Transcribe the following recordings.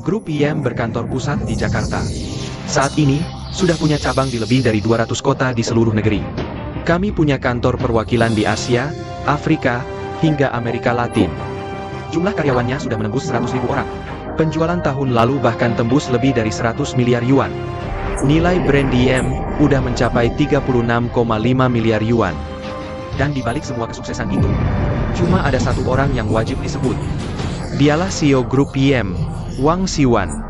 Grup IM berkantor pusat di Jakarta. Saat ini, sudah punya cabang di lebih dari 200 kota di seluruh negeri. Kami punya kantor perwakilan di Asia, Afrika, hingga Amerika Latin. Jumlah karyawannya sudah menembus 100.000 orang. Penjualan tahun lalu bahkan tembus lebih dari 100 miliar yuan. Nilai brand IM udah mencapai 36,5 miliar yuan. Dan dibalik semua kesuksesan itu, cuma ada satu orang yang wajib disebut. Dialah CEO Grup IM, Wang Siwan.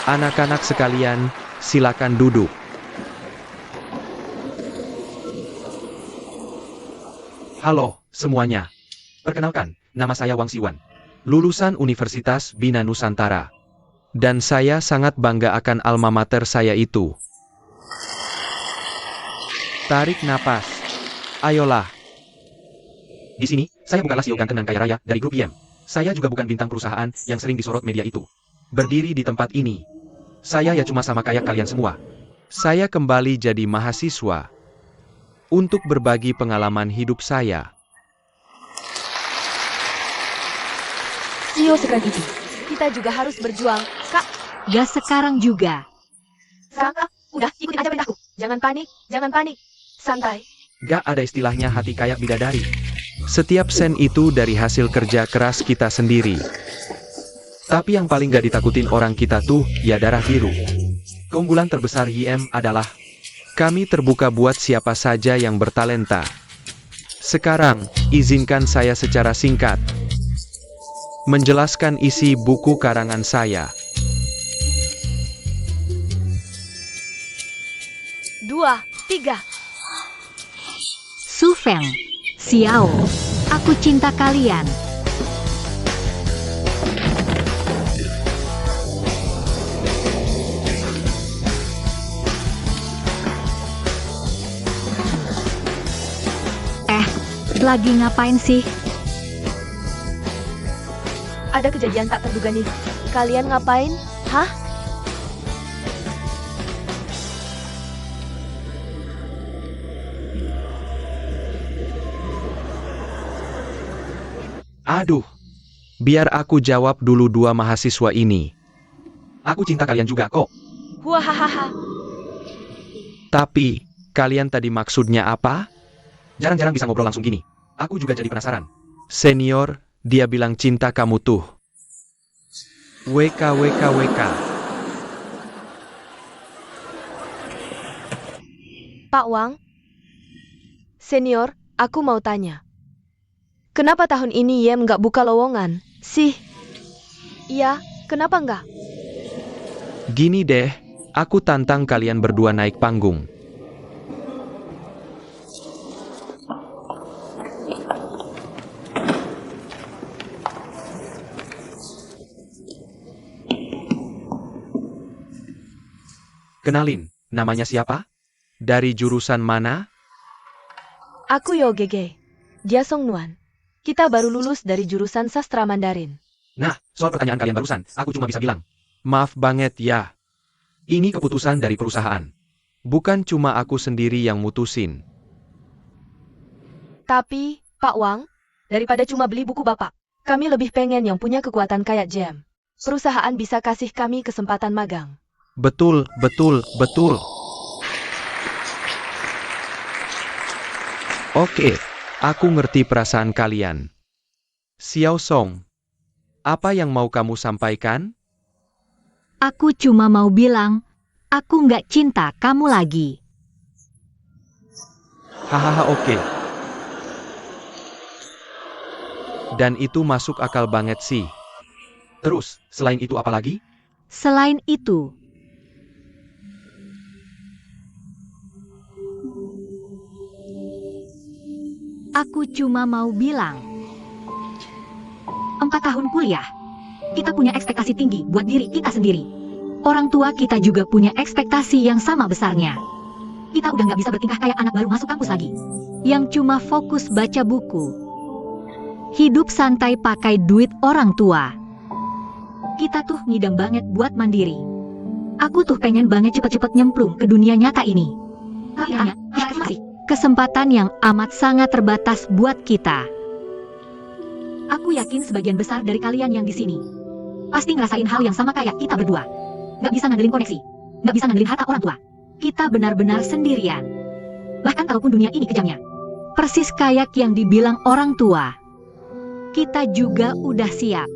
Anak-anak sekalian, silakan duduk. Halo, semuanya. Perkenalkan, nama saya Wang Siwan. Lulusan Universitas Bina Nusantara. Dan saya sangat bangga akan alma mater saya itu. Tarik napas. Ayolah. Di sini, saya bukanlah CEO ganteng dan kaya raya dari Grup IM. Saya juga bukan bintang perusahaan yang sering disorot media itu. Berdiri di tempat ini, saya ya cuma sama kayak kalian semua. Saya kembali jadi mahasiswa untuk berbagi pengalaman hidup saya. CEO sekeren itu, kita juga harus berjuang, Kak. Gak sekarang juga. Kak, udah ikutin aja perintahku. Jangan panik, santai. Gak ada istilahnya hati kayak bidadari. Setiap sen itu dari hasil kerja keras kita sendiri. Tapi yang paling gak ditakutin orang kita tuh, ya darah biru. Keunggulan terbesar IM adalah, kami terbuka buat siapa saja yang bertalenta. Sekarang, izinkan saya secara singkat menjelaskan isi buku karangan saya. 2, 3. Su Feng, Xiao, aku cinta kalian. Lagi ngapain sih? Ada kejadian tak terduga nih. Kalian ngapain? Hah? Aduh, biar aku jawab dulu dua mahasiswa ini. Aku cinta kalian juga kok. Wahahaha. Tapi, kalian tadi maksudnya apa? Jarang-jarang bisa ngobrol langsung gini. Aku juga jadi penasaran. Senior, dia bilang cinta kamu tuh. WKWKWK. Pak Wang. Senior, aku mau tanya. Kenapa tahun ini Yem nggak buka lowongan, sih? Iya, kenapa nggak? Gini deh, aku tantang kalian berdua naik panggung. Kenalin, namanya siapa? Dari jurusan mana? Aku Yo Gege. Dia Song Nuan. Kita baru lulus dari jurusan sastra Mandarin. Nah, soal pertanyaan kalian barusan, aku cuma bisa bilang, maaf banget ya. Ini keputusan dari perusahaan. Bukan cuma aku sendiri yang mutusin. Tapi, Pak Wang, daripada cuma beli buku Bapak, kami lebih pengen yang punya kekuatan kayak Jem. Perusahaan bisa kasih kami kesempatan magang. Betul, betul, betul. Oke, aku ngerti perasaan kalian. Xiao Song, apa yang mau kamu sampaikan? Aku cuma mau bilang, aku nggak cinta kamu lagi. Hahaha, oke. Dan itu masuk akal banget sih. Terus, selain itu apa lagi? Selain itu, aku cuma mau bilang, 4 tahun kuliah, kita punya ekspektasi tinggi buat diri kita sendiri. Orang tua kita juga punya ekspektasi yang sama besarnya. Kita udah nggak bisa bertingkah kayak anak baru masuk kampus lagi, yang cuma fokus baca buku. Hidup santai pakai duit orang tua. Kita tuh ngidam banget buat mandiri. Aku tuh pengen banget cepet-cepet nyemplung ke dunia nyata ini. Tapi masih kesempatan yang amat sangat terbatas buat kita. Aku yakin sebagian besar dari kalian yang di sini pasti ngerasain hal yang sama kayak kita berdua. Nggak bisa ngandelin koneksi, nggak bisa ngandelin harta orang tua. Kita benar-benar sendirian. Bahkan kalaupun dunia ini kejamnya, persis kayak yang dibilang orang tua, kita juga udah siap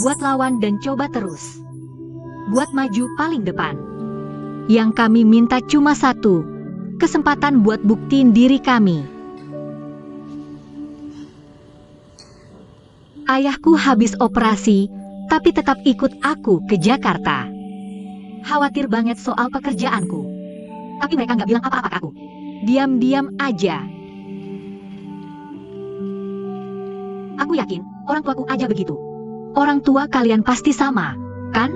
buat lawan dan coba terus, buat maju paling depan. Yang kami minta cuma satu, kesempatan buat buktiin diri kami. Ayahku habis operasi, tapi tetap ikut aku ke Jakarta. Khawatir banget soal pekerjaanku. Tapi mereka nggak bilang apa-apa ke aku. Diam-diam aja. Aku yakin, orang tuaku aja begitu. Orang tua kalian pasti sama, kan?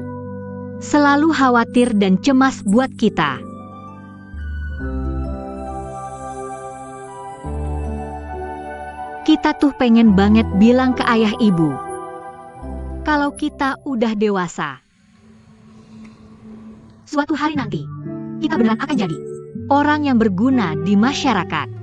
Selalu khawatir dan cemas buat kita. Kita tuh pengen banget bilang ke ayah ibu, kalau kita udah dewasa. Suatu hari nanti, kita beneran akan jadi orang yang berguna di masyarakat.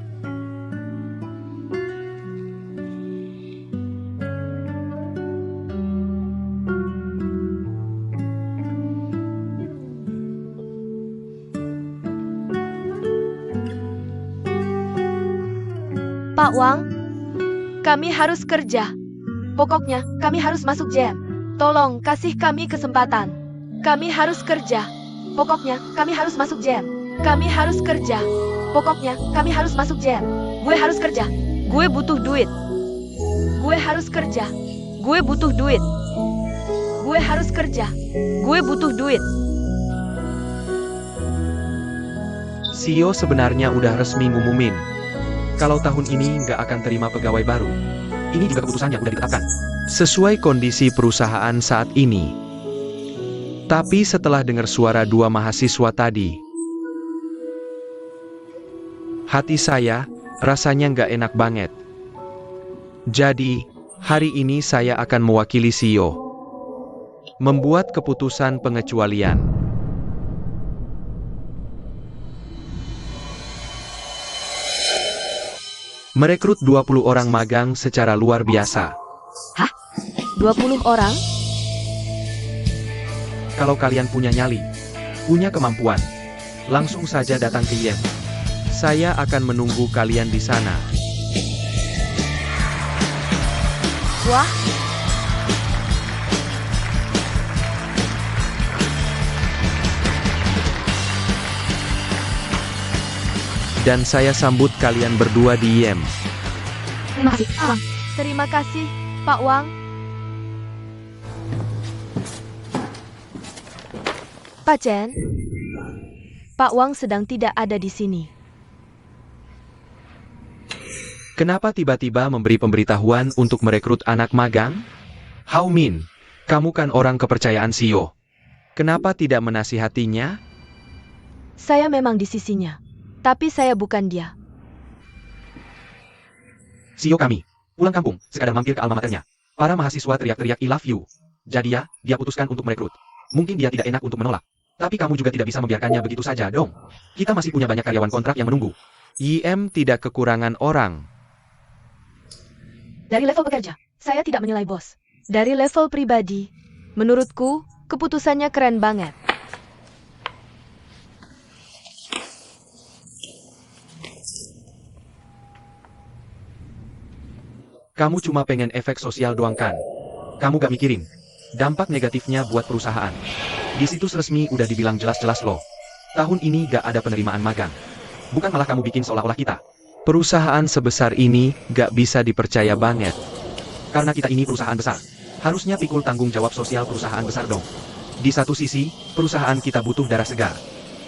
Pak Wang, kami harus kerja. Pokoknya, kami harus masuk jam. Tolong kasih kami kesempatan. Kami harus kerja. Pokoknya, kami harus masuk jam. Kami harus kerja. Pokoknya, kami harus masuk jam. Gue harus kerja. Gue butuh duit. Gue harus kerja. Gue butuh duit. Gue harus kerja. Gue butuh duit. CEO sebenarnya udah resmi ngumumin kalau tahun ini nggak akan terima pegawai baru. Ini juga keputusannya udah ditetapkan sesuai kondisi perusahaan saat ini. Tapi setelah dengar suara dua mahasiswa tadi, hati saya rasanya nggak enak banget. Jadi, hari ini saya akan mewakili CEO membuat keputusan pengecualian. Merekrut 20 orang magang secara luar biasa. Hah? 20 orang? Kalau kalian punya nyali, punya kemampuan, langsung saja datang ke YEM. Saya akan menunggu kalian di sana. Wah, Dan saya sambut kalian berdua di YEM. Terima kasih, Pak Wang. terima kasih, Pak Wang. Pak Chen, Pak Wang sedang tidak ada di sini. Kenapa tiba-tiba memberi pemberitahuan untuk merekrut anak magang? Hao Min, kamu kan orang kepercayaan CEO. Kenapa tidak menasihatinya? Saya memang di sisinya, tapi saya bukan dia. CEO kami, pulang kampung, sekadar mampir ke alma maternya. Para mahasiswa teriak-teriak I love you. Jadi ya, dia putuskan untuk merekrut. Mungkin dia tidak enak untuk menolak. Tapi kamu juga tidak bisa membiarkannya begitu saja dong. Kita masih punya banyak karyawan kontrak yang menunggu. YM tidak kekurangan orang. Dari level bekerja, saya tidak menilai bos. Dari level pribadi, menurutku, keputusannya keren banget. Kamu cuma pengen efek sosial doang kan? Kamu gak mikirin dampak negatifnya buat perusahaan. Di situs resmi udah dibilang jelas-jelas loh. Tahun ini gak ada penerimaan magang. Bukan malah kamu bikin seolah-olah kita. Perusahaan sebesar ini gak bisa dipercaya banget. Karena kita ini perusahaan besar. Harusnya pikul tanggung jawab sosial perusahaan besar dong. Di satu sisi, perusahaan kita butuh darah segar.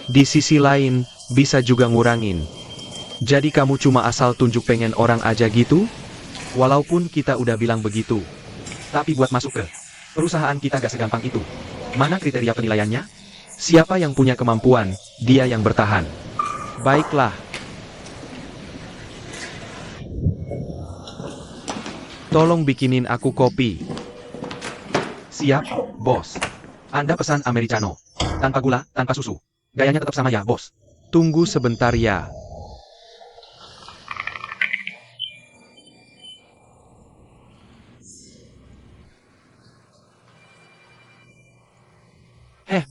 Di sisi lain, bisa juga ngurangin. Jadi kamu cuma asal tunjuk pengen orang aja gitu? Walaupun kita udah bilang begitu. Tapi buat masuk ke perusahaan kita gak segampang itu. Mana kriteria penilaiannya? Siapa yang punya kemampuan, dia yang bertahan. Baiklah. Tolong bikinin aku kopi. Siap, bos. Anda pesan americano. Tanpa gula, tanpa susu. Gayanya tetap sama ya, bos. Tunggu sebentar ya.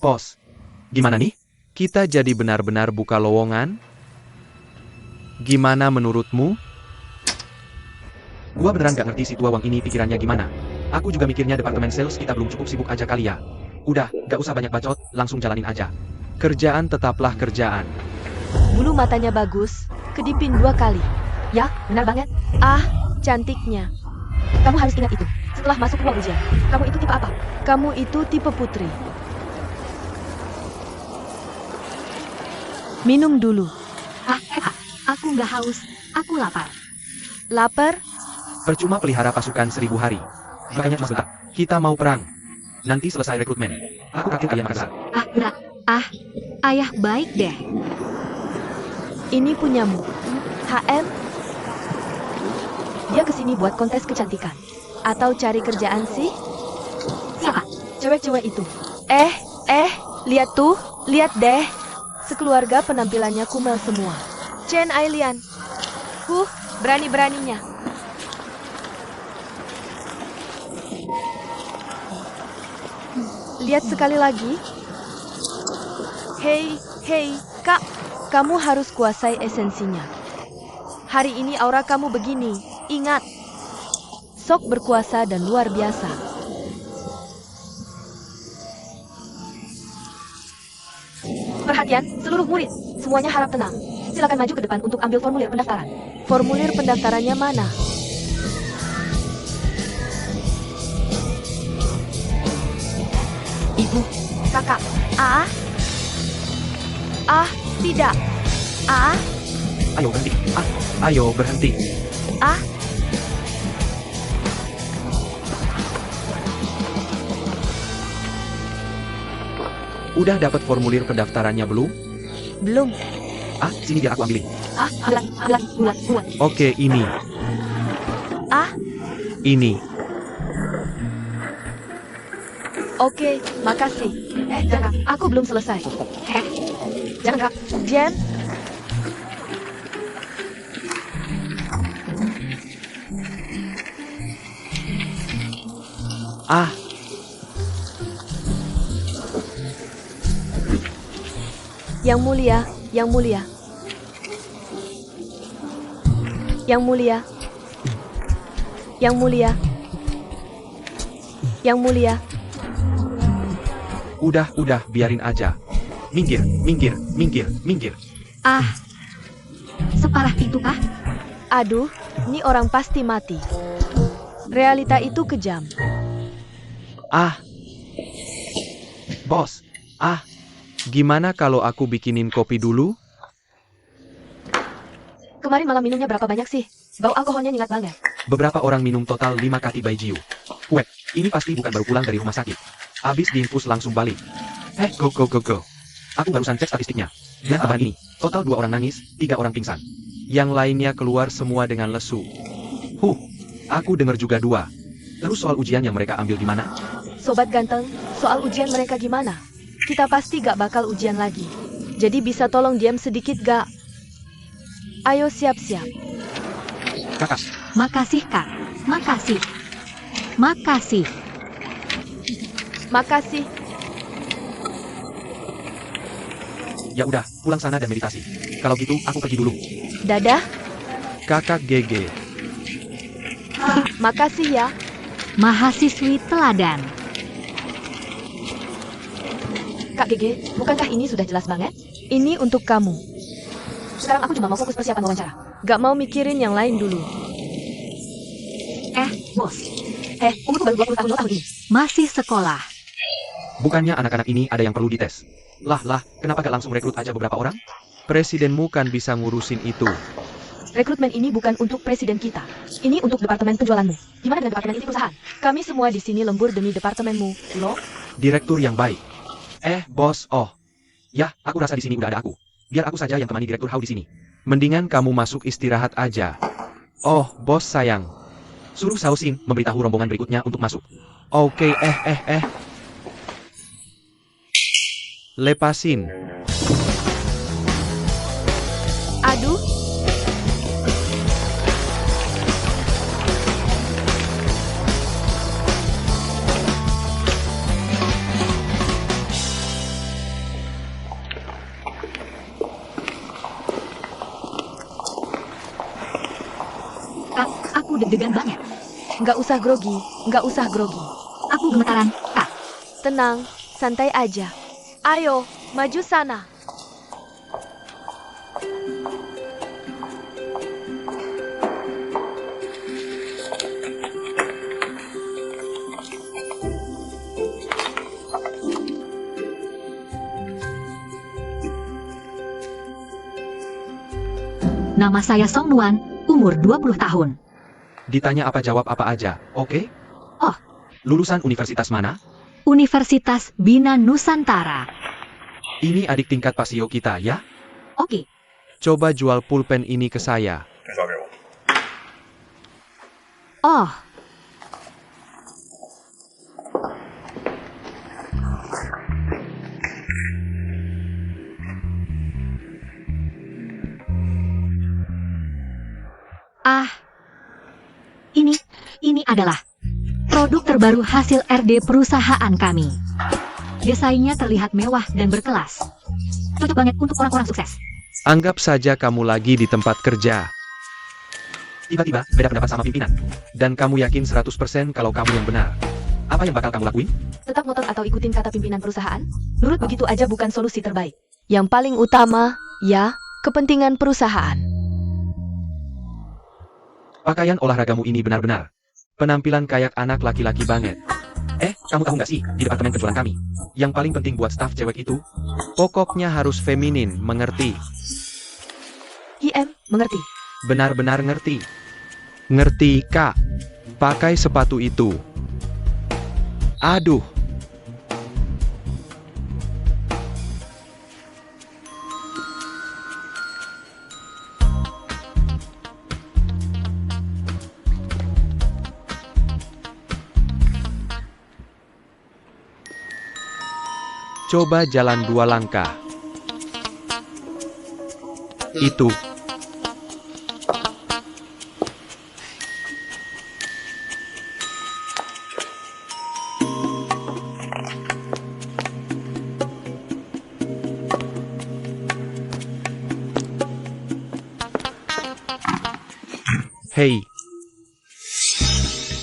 Bos. Gimana nih? Kita jadi benar-benar buka lowongan? Gimana menurutmu? Gua beneran gak ngerti si tua Wang ini pikirannya gimana. Aku juga mikirnya departemen sales kita belum cukup sibuk aja kali ya. Udah, gak usah banyak bacot, langsung jalanin aja. Kerjaan tetaplah kerjaan. Bulu matanya bagus, kedipin 2 kali. Ya, benar banget. Ah, cantiknya. Kamu harus ingat itu. Setelah masuk ruang ujian, kamu itu tipe apa? Kamu itu tipe putri. Minum dulu. Aku nggak haus. Aku lapar. Lapar? Percuma pelihara pasukan 1000 hari. Makanya cuma sebentar. Kita mau perang. Nanti selesai rekrutmen. Aku traktir kalian makan. Berat. Ayah baik deh. Ini punyamu. HM? Dia kesini buat kontes kecantikan. Atau cari kerjaan sih? Siapa? Cewek-cewek itu. Lihat tuh, lihat deh. Sekeluarga penampilannya kumel semua. Chen Ailian. Berani-beraninya. Lihat sekali lagi. Hei, Kak. Kamu harus kuasai esensinya. Hari ini aura kamu begini. Ingat. Sok berkuasa dan luar biasa. Perhatian, seluruh murid. Semuanya harap tenang. Silakan maju ke depan untuk ambil formulir pendaftaran. Formulir pendaftarannya mana? Ibu, kakak. Tidak. Ayo berhenti. Ayo berhenti. Udah dapat formulir pendaftarannya belum? Belum. Sini biar aku ambilin. Buat. Oke, ini. Ini. Oke, makasih. Jangan, aku belum selesai. Jangan, Kak. Jen, Yang mulia. Udah, biarin aja. Minggir. Separah itu kah? Aduh, ini orang pasti mati. Realita itu kejam. Bos. Gimana kalau aku bikinin kopi dulu? Kemarin malam minumnya berapa banyak sih? Bau alkoholnya nyengat banget. Beberapa orang minum total 5 kati Baijiu. Wait, ini pasti bukan baru pulang dari rumah sakit. Abis diinfus langsung balik. Go. Aku barusan cek statistiknya. Dan tambahan ini, total 2 orang nangis, 3 orang pingsan. Yang lainnya keluar semua dengan lesu. Aku dengar juga 2. Terus soal ujian yang mereka ambil gimana? Sobat ganteng, soal ujian mereka gimana? Kita pasti gak bakal ujian lagi. Jadi bisa tolong diam sedikit gak? Ayo siap-siap. Kakak. Makasih, Kak. Makasih. Ya udah, pulang sana dan meditasi. Kalau gitu, aku pergi dulu. Dadah. Kakak GG. Makasih ya. Mahasiswi teladan. Kak GG, bukankah ini sudah jelas banget? Ini untuk kamu. Sekarang aku cuma mau fokus persiapan wawancara. Gak mau mikirin yang lain dulu. Bos. Umurku baru 20 tahun loh tahun ini. Masih sekolah. Bukannya anak-anak ini ada yang perlu dites? Lah, kenapa gak langsung rekrut aja beberapa orang? Presidenmu kan bisa ngurusin itu. Rekrutmen ini bukan untuk presiden kita. Ini untuk departemen penjualanmu. Gimana dengan departemen inti perusahaan? Kami semua di sini lembur demi departemenmu, loh. Direktur yang baik. Bos, ya, aku rasa di sini udah ada aku. Biar aku saja yang temani Direktur Hao di sini. Mendingan kamu masuk istirahat aja. Oh, bos sayang. Suruh Shao Xin memberitahu rombongan berikutnya untuk masuk. Oke, Lepasin. Aduh, Kak, aku deg-degan banget. nggak usah grogi, nggak usah grogi. Aku gemetaran, Kak. Tenang, santai aja. Ayo, maju sana. Nama saya Song Nuan, umur 20 tahun. Ditanya apa jawab apa aja, oke? Oh. Lulusan universitas mana? Universitas Bina Nusantara. Ini adik tingkat Pasio kita ya? Oke. Coba jual pulpen ini ke saya. Oh, ini adalah produk terbaru hasil RD perusahaan kami. Desainnya terlihat mewah dan berkelas. Cocok banget untuk orang-orang sukses. Anggap saja kamu lagi di tempat kerja. Tiba-tiba beda pendapat sama pimpinan. Dan kamu yakin 100% kalau kamu yang benar. Apa yang bakal kamu lakuin? Tetap ngotot atau ikutin kata pimpinan perusahaan? Nurut begitu aja bukan solusi terbaik. Yang paling utama, ya, kepentingan perusahaan. Pakaian olahragamu ini benar-benar. Penampilan kayak anak laki-laki banget. Kamu tahu nggak sih, di departemen penjualan kami, yang paling penting buat staf cewek itu, pokoknya harus feminin, mengerti? Mengerti. Benar-benar ngerti. Ngerti, Kak. Pakai sepatu itu. Aduh. Coba jalan 2 langkah. Itu. Hei,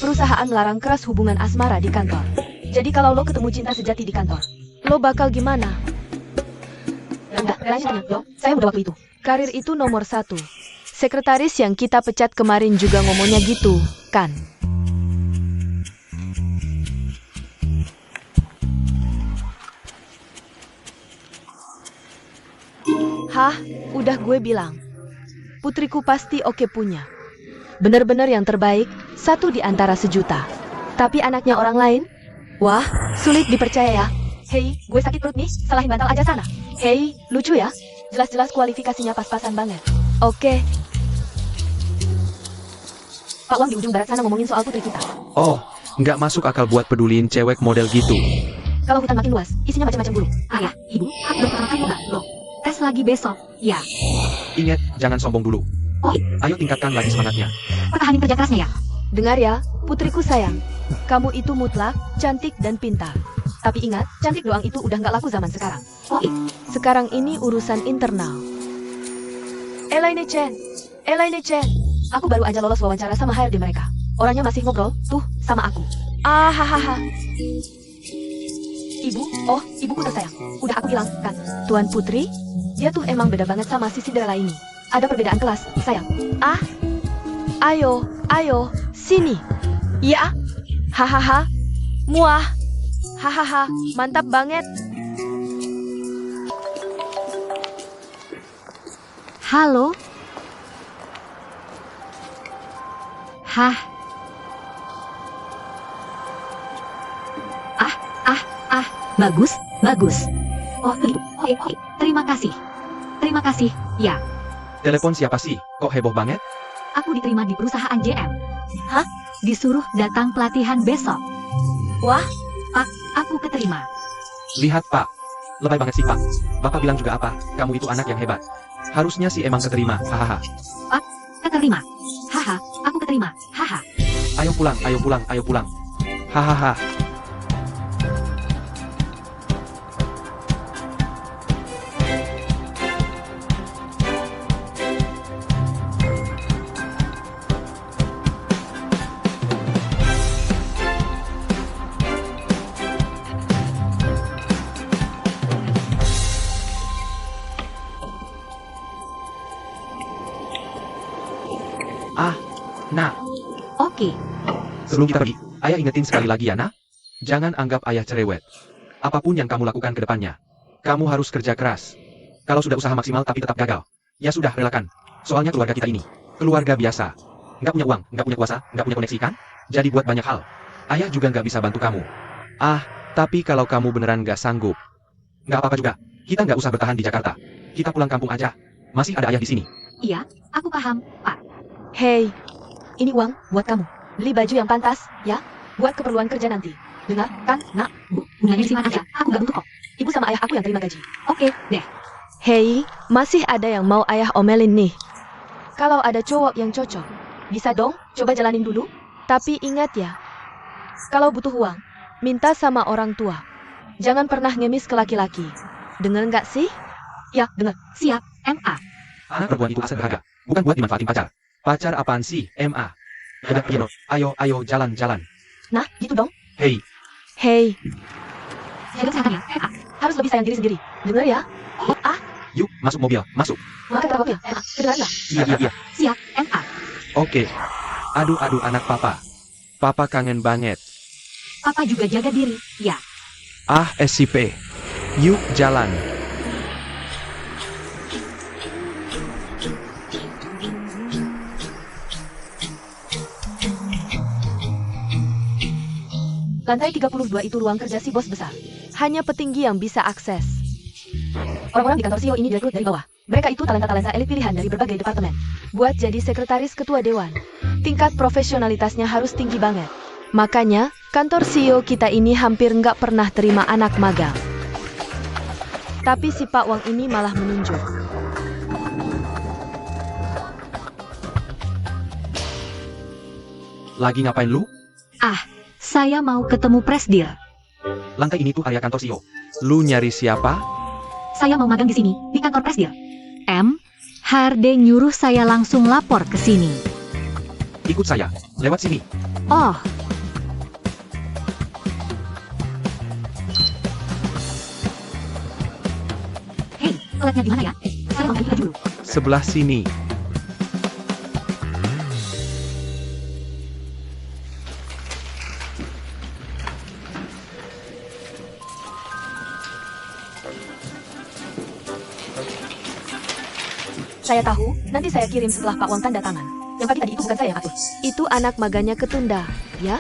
Perusahaan melarang keras hubungan asmara di kantor. Jadi kalau lo ketemu cinta sejati di kantor, lo bakal gimana? Udah, lanjut yo. Saya udah waktu itu. Karir itu nomor 1. Sekretaris yang kita pecat kemarin juga ngomongnya gitu, kan? Hah, udah gue bilang. Putriku pasti oke punya. Bener-bener yang terbaik, 1 di antara sejuta. Tapi anaknya orang lain? Wah, sulit dipercaya ya. Hei, gue sakit perut nih, salahin bantal aja sana. Hei, lucu ya? Jelas-jelas kualifikasinya pas-pasan banget. Oke. Pak Wang di ujung barat sana ngomongin soal putri kita. oh, nggak masuk akal buat peduliin cewek model gitu. Kalau hutan makin luas, isinya macam-macam burung. Ayah, ibu, aku belum pernah kamu nggak? Loh, tes lagi besok. Ya. Ingat, jangan sombong dulu. Oh, Ayo tingkatkan lagi semangatnya. pertahanin kerja kerasnya ya. Dengar ya, putriku sayang. Kamu itu mutlak, cantik dan pintar. Tapi ingat, cantik doang itu udah nggak laku zaman sekarang. Oh, Sekarang ini urusan internal. Elaine Chen, aku baru aja lolos wawancara sama HRD mereka. Orangnya masih ngobrol, tuh, sama aku. Hahaha. Ibuku tersayang. Udah aku bilang, kan, Tuan Putri, dia tuh emang beda banget sama si Cinderella ini. Ada perbedaan kelas, sayang. Ayo, sini. Ya, hahaha, muah. Hahaha, mantap banget. halo. Hah? Bagus, bagus. Oh, itu. Oke. Terima kasih. Terima kasih, ya. Telepon siapa sih? Kok heboh banget? Aku diterima di perusahaan JM. Hah? Disuruh datang pelatihan besok. Wah, Pak, aku keterima. Lihat Pak. Lebay banget sih Pak. Bapak bilang juga apa? Kamu itu anak yang hebat. Harusnya sih emang keterima. Hahaha. Pak, keterima. Haha, aku keterima. Haha. Ayo pulang, ayo pulang, ayo pulang. Hahaha. Nah, Oke. sebelum kita pergi, ayah ingetin sekali lagi ya, Nak. Jangan anggap ayah cerewet. Apapun yang kamu lakukan ke depannya, kamu harus kerja keras. Kalau sudah usaha maksimal tapi tetap gagal, ya sudah relakan. Soalnya keluarga kita ini, keluarga biasa. Nggak punya uang, nggak punya kuasa, nggak punya koneksi kan? Jadi buat banyak hal. Ayah juga nggak bisa bantu kamu. Tapi kalau kamu beneran nggak sanggup, nggak apa-apa juga. Kita nggak usah bertahan di Jakarta. Kita pulang kampung aja. Masih ada ayah di sini. Iya, aku paham, Pak. hei. Ini uang buat kamu. Beli baju yang pantas, ya. Buat keperluan kerja nanti. Dengar, kan, Nak? Bunganya disimpan aja. Aku nggak butuh kok. Ibu sama ayah aku yang terima gaji. Oke, deh. Hei, masih ada yang mau ayah omelin nih. Kalau ada cowok yang cocok, bisa dong coba jalanin dulu. Tapi ingat ya, kalau butuh uang, minta sama orang tua. Jangan pernah ngemis ke laki-laki. Dengar nggak sih? Ya, dengar. Siap, MA. Anak perempuan itu aset berharga, bukan buat dimanfaatin pacar. Pacar apaan sih, MA? Udah, Pino. Ayo, jalan-jalan. Nah, gitu dong. Hei, Hei, Jaga kesehatan ya, MA. harus lebih sayang diri sendiri. Dengar ya? yuk, masuk mobil, masuk. Maka kita mobil. Kedengaran nggak? Iya. Siap, MA. Oke. Aduh, anak papa. Papa kangen banget. Papa juga jaga diri, ya. SCP. Yuk, jalan. Lantai 32 itu ruang kerja si bos besar. Hanya petinggi yang bisa akses. Orang-orang di kantor CEO ini direkrut dari bawah. Mereka itu talenta-talenta elit pilihan dari berbagai departemen. Buat jadi sekretaris ketua dewan, tingkat profesionalitasnya harus tinggi banget. Makanya, kantor CEO kita ini hampir nggak pernah terima anak magang. Tapi si Pak Wang ini malah menunjuk. Lagi ngapain lu? Saya mau ketemu Presdir. Lantai ini tuh area kantor CEO. Lu nyari siapa? Saya mau magang di sini, di kantor Presdir. Harde nyuruh saya langsung lapor ke sini. Ikut saya. Lewat sini. Oh, hei, toiletnya di mana ya? Saya mau ganti baju dulu. Sebelah sini. Saya tahu, nanti saya kirim setelah Pak Wang tanda tangan. Yang pagi tadi itu bukan saya yang atur. Itu anak maganya ketunda, ya?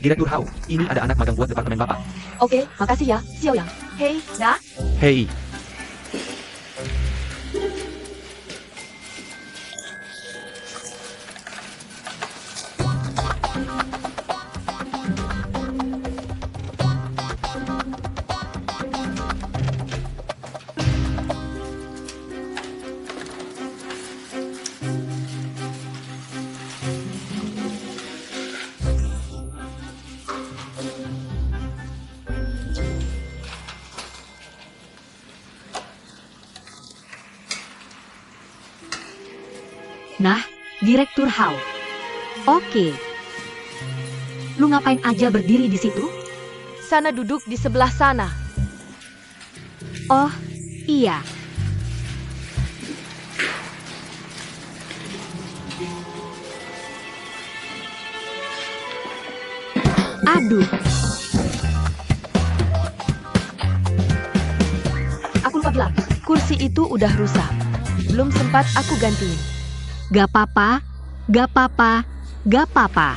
Direktur Hao, ini ada anak magang buat departemen Bapak. Oke, makasih ya, Xiao Yang. Hei, dah. Hei, Nah, Direktur Hao. Oke. Lu ngapain aja berdiri di situ? Sana duduk di sebelah sana. Oh, iya. Aduh, Aku lupa bilang, kursi itu udah rusak. Belum sempat aku gantiin. gak apa-apa, gak apa-apa, gak apa-apa.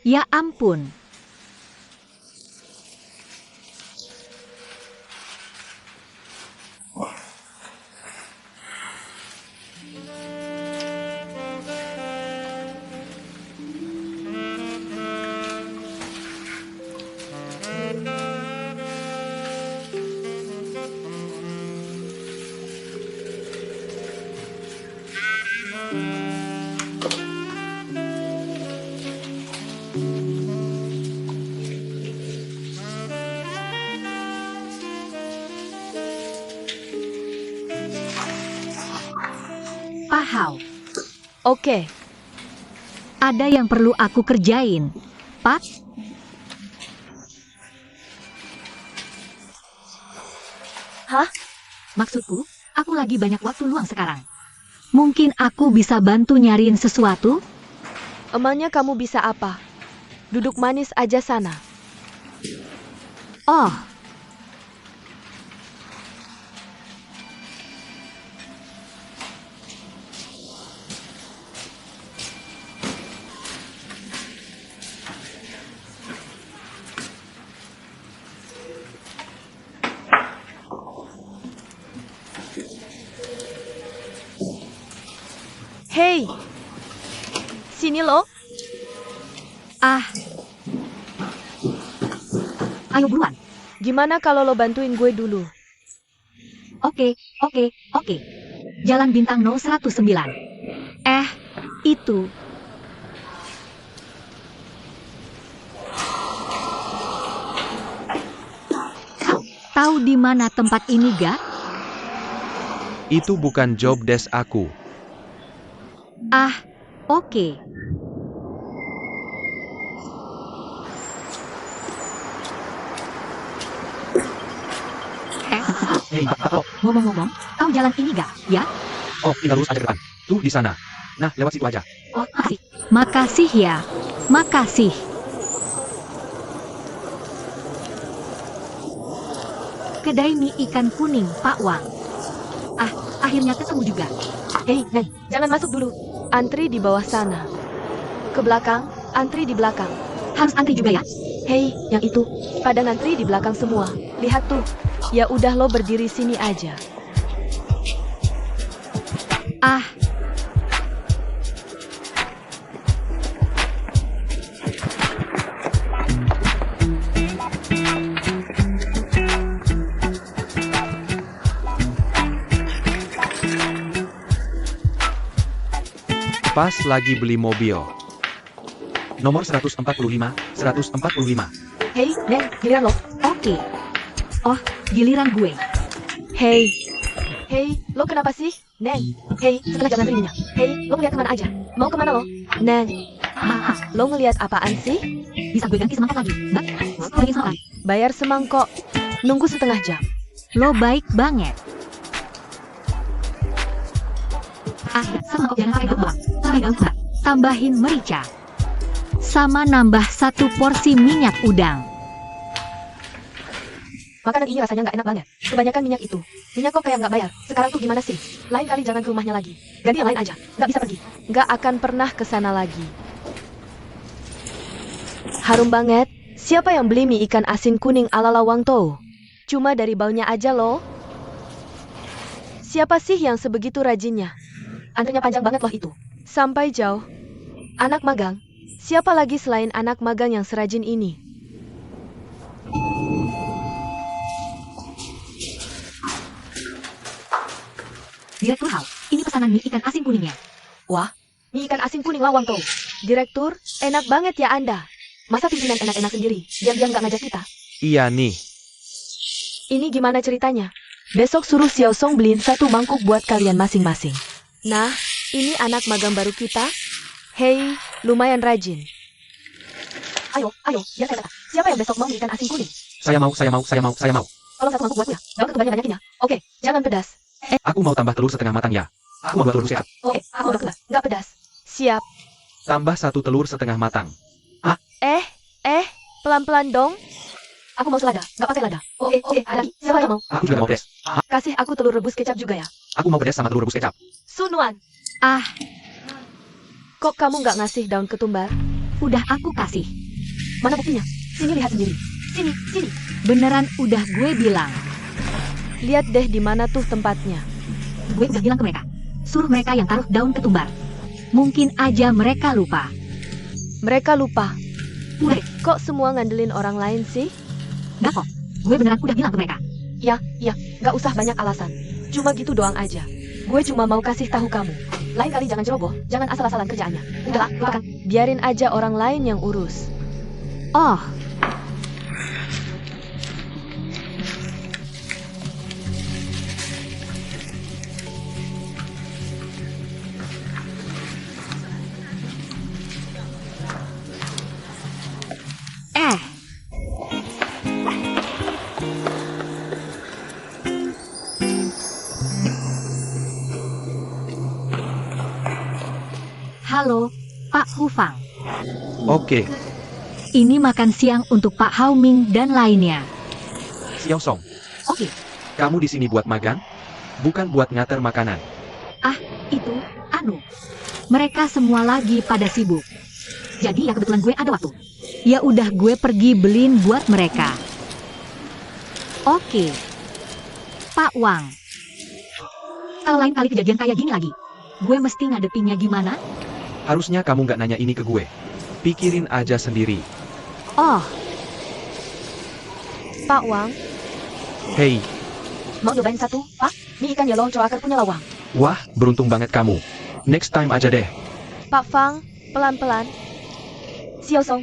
Ya ampun. Pahau, Oke, ada yang perlu aku kerjain. Pak, hah? maksudku, aku lagi banyak waktu luang sekarang. Mungkin aku bisa bantu nyariin sesuatu? Emangnya kamu bisa apa? Duduk manis aja sana. Oh, Hei, sini lo. ah. Ayo buruan. Gimana kalau lo bantuin gue dulu? Oke. Jalan Bintang 019. Itu. Tahu di mana tempat ini, ga? Itu bukan job desk aku. Oke. Hei, apa? Ngomong-ngomong, tahu jalan ini gak, ya? Oh, tinggal lurus aja ke depan. Tuh, di sana. Nah, lewat situ aja. Oh, makasih. Makasih ya. Makasih. Kedai mie ikan kuning, Pak Wang. Akhirnya ketemu juga. Hei, Neng, jangan masuk dulu. Antri di bawah sana. Ke belakang, antri di belakang. Harus antri juga ya? Hei, yang itu. Pada ngantri di belakang semua. Lihat tuh. Ya udah lo berdiri sini aja. Pas lagi beli mobil. Nomor 145. Hei, Neng, giliran lo. Oke. Oh, giliran gue. Hei. Hei, lo kenapa sih? Neng. Hei, setengah jam ngantri minyak. Hei, lo ngeliat kemana aja? Mau kemana lo? Neng. Lo ngeliat apaan sih? Bisa gue ganti semangkok lagi? Enggak? Lagi semangkok lagi. Bayar semangkok. Nunggu setengah jam. Lo baik banget. Semangkok jangan pakai daun bawang. Pakai daun juga. Tambahin merica. Sama nambah 1 porsi minyak udang. Makanan ini rasanya nggak enak banget. Kebanyakan minyak itu. Minyak kok kayak nggak bayar. Sekarang tuh gimana sih? Lain kali jangan ke rumahnya lagi. Ganti yang lain aja. Nggak bisa pergi. Nggak akan pernah ke sana lagi. Harum banget. Siapa yang beli mie ikan asin kuning ala Lawang Tou? Cuma dari baunya aja loh. Siapa sih yang sebegitu rajinnya? Antrinya panjang banget loh itu. Sampai jauh. Anak magang. Siapa lagi selain anak magang yang serajin ini? Direktur Hao, ini pesanan mie ikan asin kuningnya. Wah, mie ikan asin kuning Lawang Tou. Direktur, enak banget ya Anda. Masa pimpinan enak-enak sendiri, diam-diam gak ngajak kita? Iya nih. Ini gimana ceritanya? Besok suruh Xiao Song beliin 1 mangkuk buat kalian masing-masing. Nah, ini anak magang baru kita. Hei, lumayan rajin. Ayo, biar saya kata. Siapa yang besok mau mie ikan asin kuning? Saya mau. Tolong 1 mangkuk buatku ya. Gak usah banyakin ya. Oke, jangan pedas. Aku mau tambah telur setengah matang ya. Aku mau 2 telur sehat. Oke, aku udah kelas. Gak pedas. Siap. Tambah 1 telur setengah matang. Pelan-pelan dong. Aku mau selada, gak pakai lada. Oke, ada lagi. Siapa yang mau? Aku juga mau pedas. Kasih aku telur rebus kecap juga ya. Aku mau pedas sama telur rebus kecap. Sunuan. Kok kamu nggak ngasih daun ketumbar? Udah aku kasih. Mana buktinya? Sini lihat sendiri. Sini, sini. Beneran udah gue bilang. Lihat deh di mana tuh tempatnya. Gue udah bilang ke mereka. Suruh mereka yang taruh daun ketumbar. Mungkin aja mereka lupa. Mereka lupa. Gue, Kok semua ngandelin orang lain sih? gak kok. Gue beneran udah bilang ke mereka. Ya, gak usah banyak alasan. Cuma gitu doang aja. Gue cuma mau kasih tahu kamu. Lain kali jangan ceroboh, jangan asal-asalan kerjaannya. Udahlah, lupakan. Biarin aja orang lain yang urus. Oh, halo, Pak Hufang. Oke, Ini makan siang untuk Pak Hao Ming dan lainnya. Xiao Song, Oke, kamu di sini buat magang? Bukan buat ngater makanan. itu, mereka semua lagi pada sibuk. Jadi ya kebetulan gue ada waktu. Ya udah gue pergi beliin buat mereka. Oke. Pak Wang. Kalau lain kali kejadian kayak gini lagi, gue mesti ngadepinnya gimana? Harusnya kamu nggak nanya ini ke gue. Pikirin aja sendiri. Oh, Pak Wang, Hei, mau nyobain satu? Pak, mie ikan yellow coaker punya lawang. wah, beruntung banget kamu. Next time aja deh. Pak Fang, pelan-pelan. Xiao Song,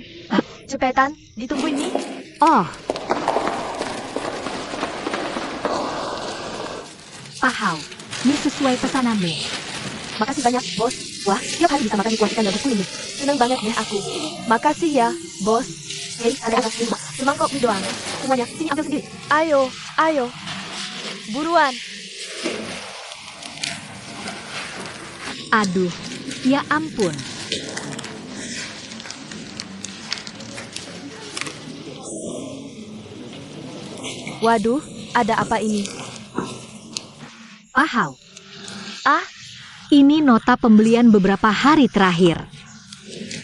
cepetan, ditungguin nih. oh. Pak Hao, ini sesuai pesananmu. Makasih banyak, bos. Wah, tiap hari bisa makan kuah ikan gabus kuning. Seneng banget deh aku. Makasih ya, bos. Hei, anak-anak, semangkok mie doang. Semuanya, sini ambil sendiri. Ayo. Buruan. Aduh, ya ampun. Waduh, ada apa ini? Pak Hao, Ah, ini nota pembelian beberapa hari terakhir.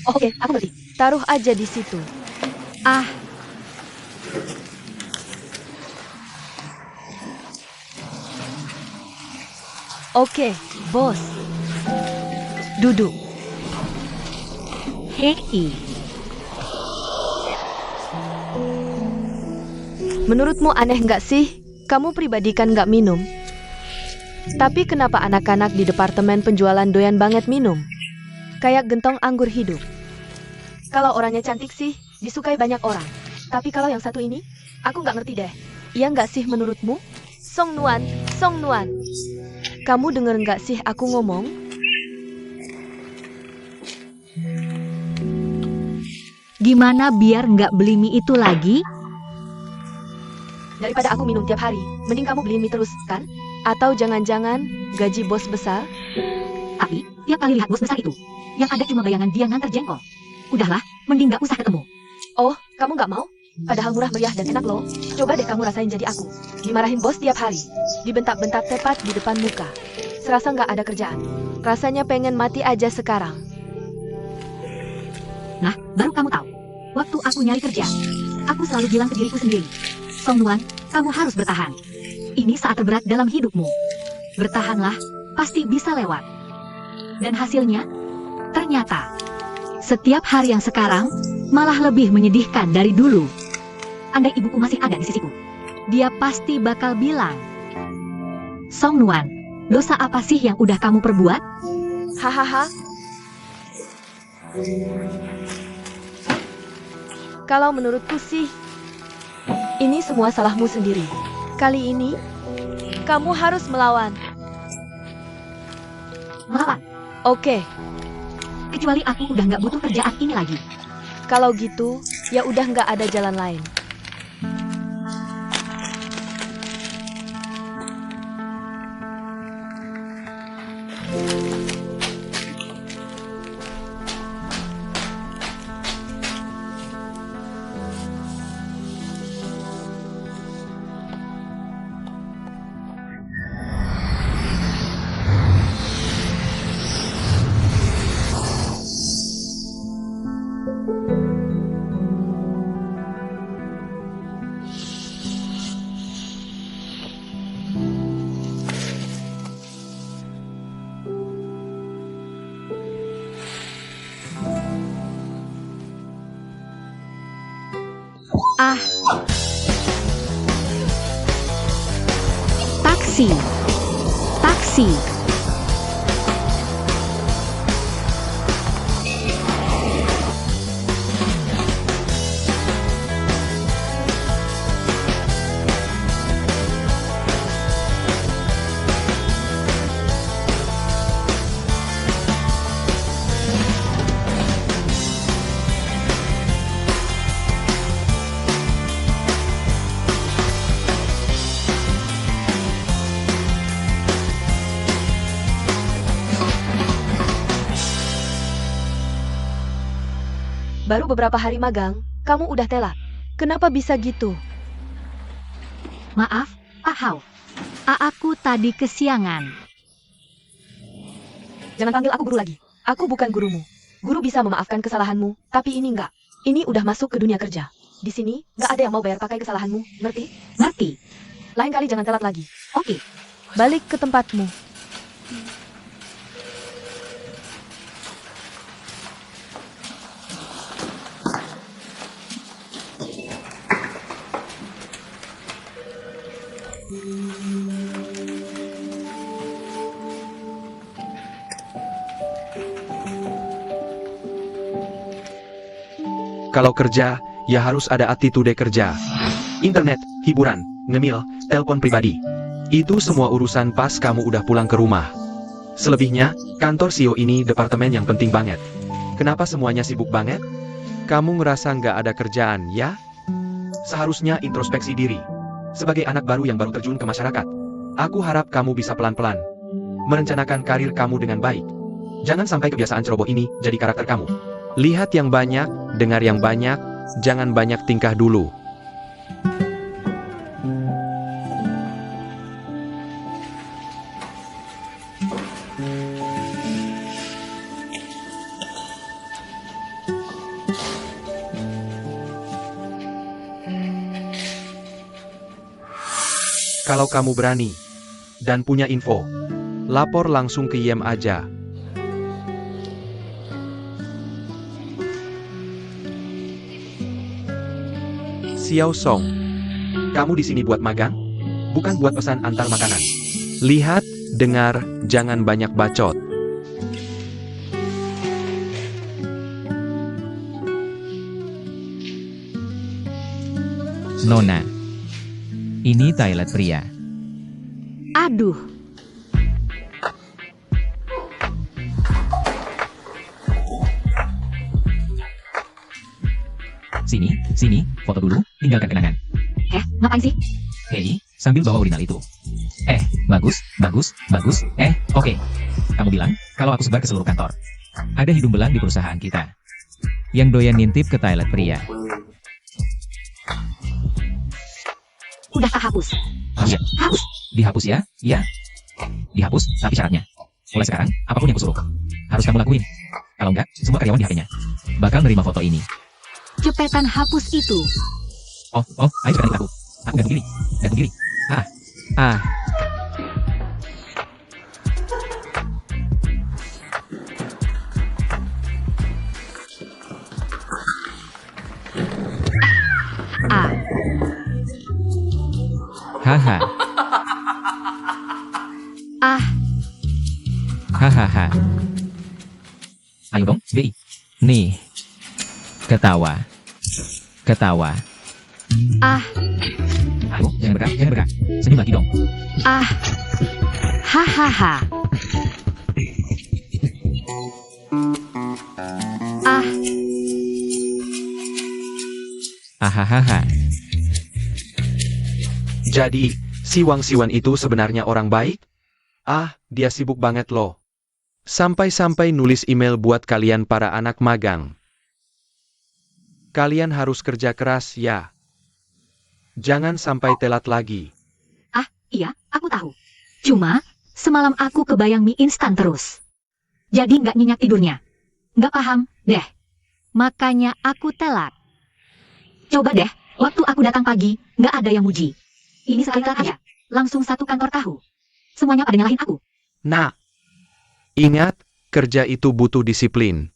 oke, aku ngerti. Taruh aja di situ. Ah, Oke, bos. Duduk. hei. Menurutmu aneh nggak sih? Kamu pribadi kan nggak minum. Tapi kenapa anak-anak di departemen penjualan doyan banget minum? Kayak gentong anggur hidup. Kalau orangnya cantik sih, disukai banyak orang. Tapi kalau yang satu ini, aku nggak ngerti deh. Iya nggak sih menurutmu? Song Nuan. Kamu denger nggak sih aku ngomong? Gimana biar nggak beli mie itu lagi? Daripada aku minum tiap hari, mending kamu beliin mie terus, kan? Atau jangan-jangan gaji bos besar? Tapi, tiap kali lihat bos besar itu, yang ada cuma bayangan dia nganter jengkol. Udahlah, mending nggak usah ketemu. Oh, kamu nggak mau? Padahal murah meriah dan enak loh. Coba deh kamu rasain jadi aku. Dimarahin bos tiap hari. Dibentak-bentak tepat di depan muka. Serasa nggak ada kerjaan. Rasanya pengen mati aja sekarang. Nah, baru kamu tahu. Waktu aku nyari kerja, aku selalu bilang ke diriku sendiri, Song Nuan, kamu harus bertahan. Ini saat terberat dalam hidupmu. Bertahanlah, pasti bisa lewat. Dan hasilnya, ternyata, setiap hari yang sekarang, malah lebih menyedihkan dari dulu. Andai ibuku masih ada di sisiku, dia pasti bakal bilang, Song Nuan, dosa apa sih yang udah kamu perbuat? Hahaha. Kalau menurutku sih, ini semua salahmu sendiri. Kali ini, kamu harus melawan. Melawan, Oke, kecuali aku udah nggak butuh kerjaan ini lagi. kalau gitu, ya udah nggak ada jalan lain. Ah. Taksi. Taksi. Baru beberapa hari magang, kamu udah telat. Kenapa bisa gitu? Maaf, Pak Hao. Aku tadi kesiangan. Jangan panggil aku guru lagi. Aku bukan gurumu. Guru bisa memaafkan kesalahanmu, tapi ini enggak. Ini udah masuk ke dunia kerja. Di sini, nggak ada yang mau bayar pakai kesalahanmu, ngerti? Ngerti? Lain kali jangan telat lagi. Oke. Balik ke tempatmu. Kalau kerja, ya harus ada attitude kerja. Internet, hiburan, ngemil, telepon pribadi. Itu semua urusan pas kamu udah pulang ke rumah. Selebihnya, kantor CEO ini departemen yang penting banget. Kenapa semuanya sibuk banget? Kamu ngerasa nggak ada kerjaan, ya? Seharusnya introspeksi diri. Sebagai anak baru yang baru terjun ke masyarakat, aku harap kamu bisa pelan-pelan merencanakan karir kamu dengan baik. Jangan sampai kebiasaan ceroboh ini jadi karakter kamu. Lihat yang banyak, dengar yang banyak, jangan banyak tingkah dulu. Kalau kamu berani dan punya info, lapor langsung ke IM aja. Xiao Song, kamu di sini buat magang? Bukan buat pesan antar makanan. Lihat, dengar, jangan banyak bacot. Nona, ini toilet pria. Aduh. Sini, foto dulu, tinggalkan kenangan. Ngapain sih? Hei, sambil bawa urinal itu. Bagus. Oke. Kamu bilang, kalau aku sebar ke seluruh kantor. Ada hidung belang di perusahaan kita. Yang doyan ngintip ke toilet pria. Udah tak hapus. Iya, Hapus. dihapus ya? Iya. Dihapus, tapi syaratnya. Mulai sekarang, apapun yang kusuruh, harus kamu lakuin. Kalau enggak, semua karyawan di HP-nya bakal nerima foto ini. Cepetan hapus itu. Oh, ayo cepetan ikut aku. Aku gantung diri. Ah. Haha. Hahaha. Ayo dong, BI. Nih. Ketawa. Ayo, jangan bergerak. Senyum lagi dong. Hahaha. Ahahaha. Jadi, si Wang Siwan itu sebenarnya orang baik? Dia sibuk banget loh. Sampai-sampai nulis email buat kalian para anak magang. Kalian harus kerja keras ya. Jangan sampai telat lagi. Iya, aku tahu. Cuma, semalam aku kebayang mie instan terus. Jadi nggak nyenyak tidurnya. Nggak paham, deh. Makanya aku telat. Coba deh, waktu aku datang pagi, nggak ada yang muji. Ini sekali telat aja, langsung satu kantor tahu. Semuanya pada nyalahin aku. Nah, ingat, kerja itu butuh disiplin.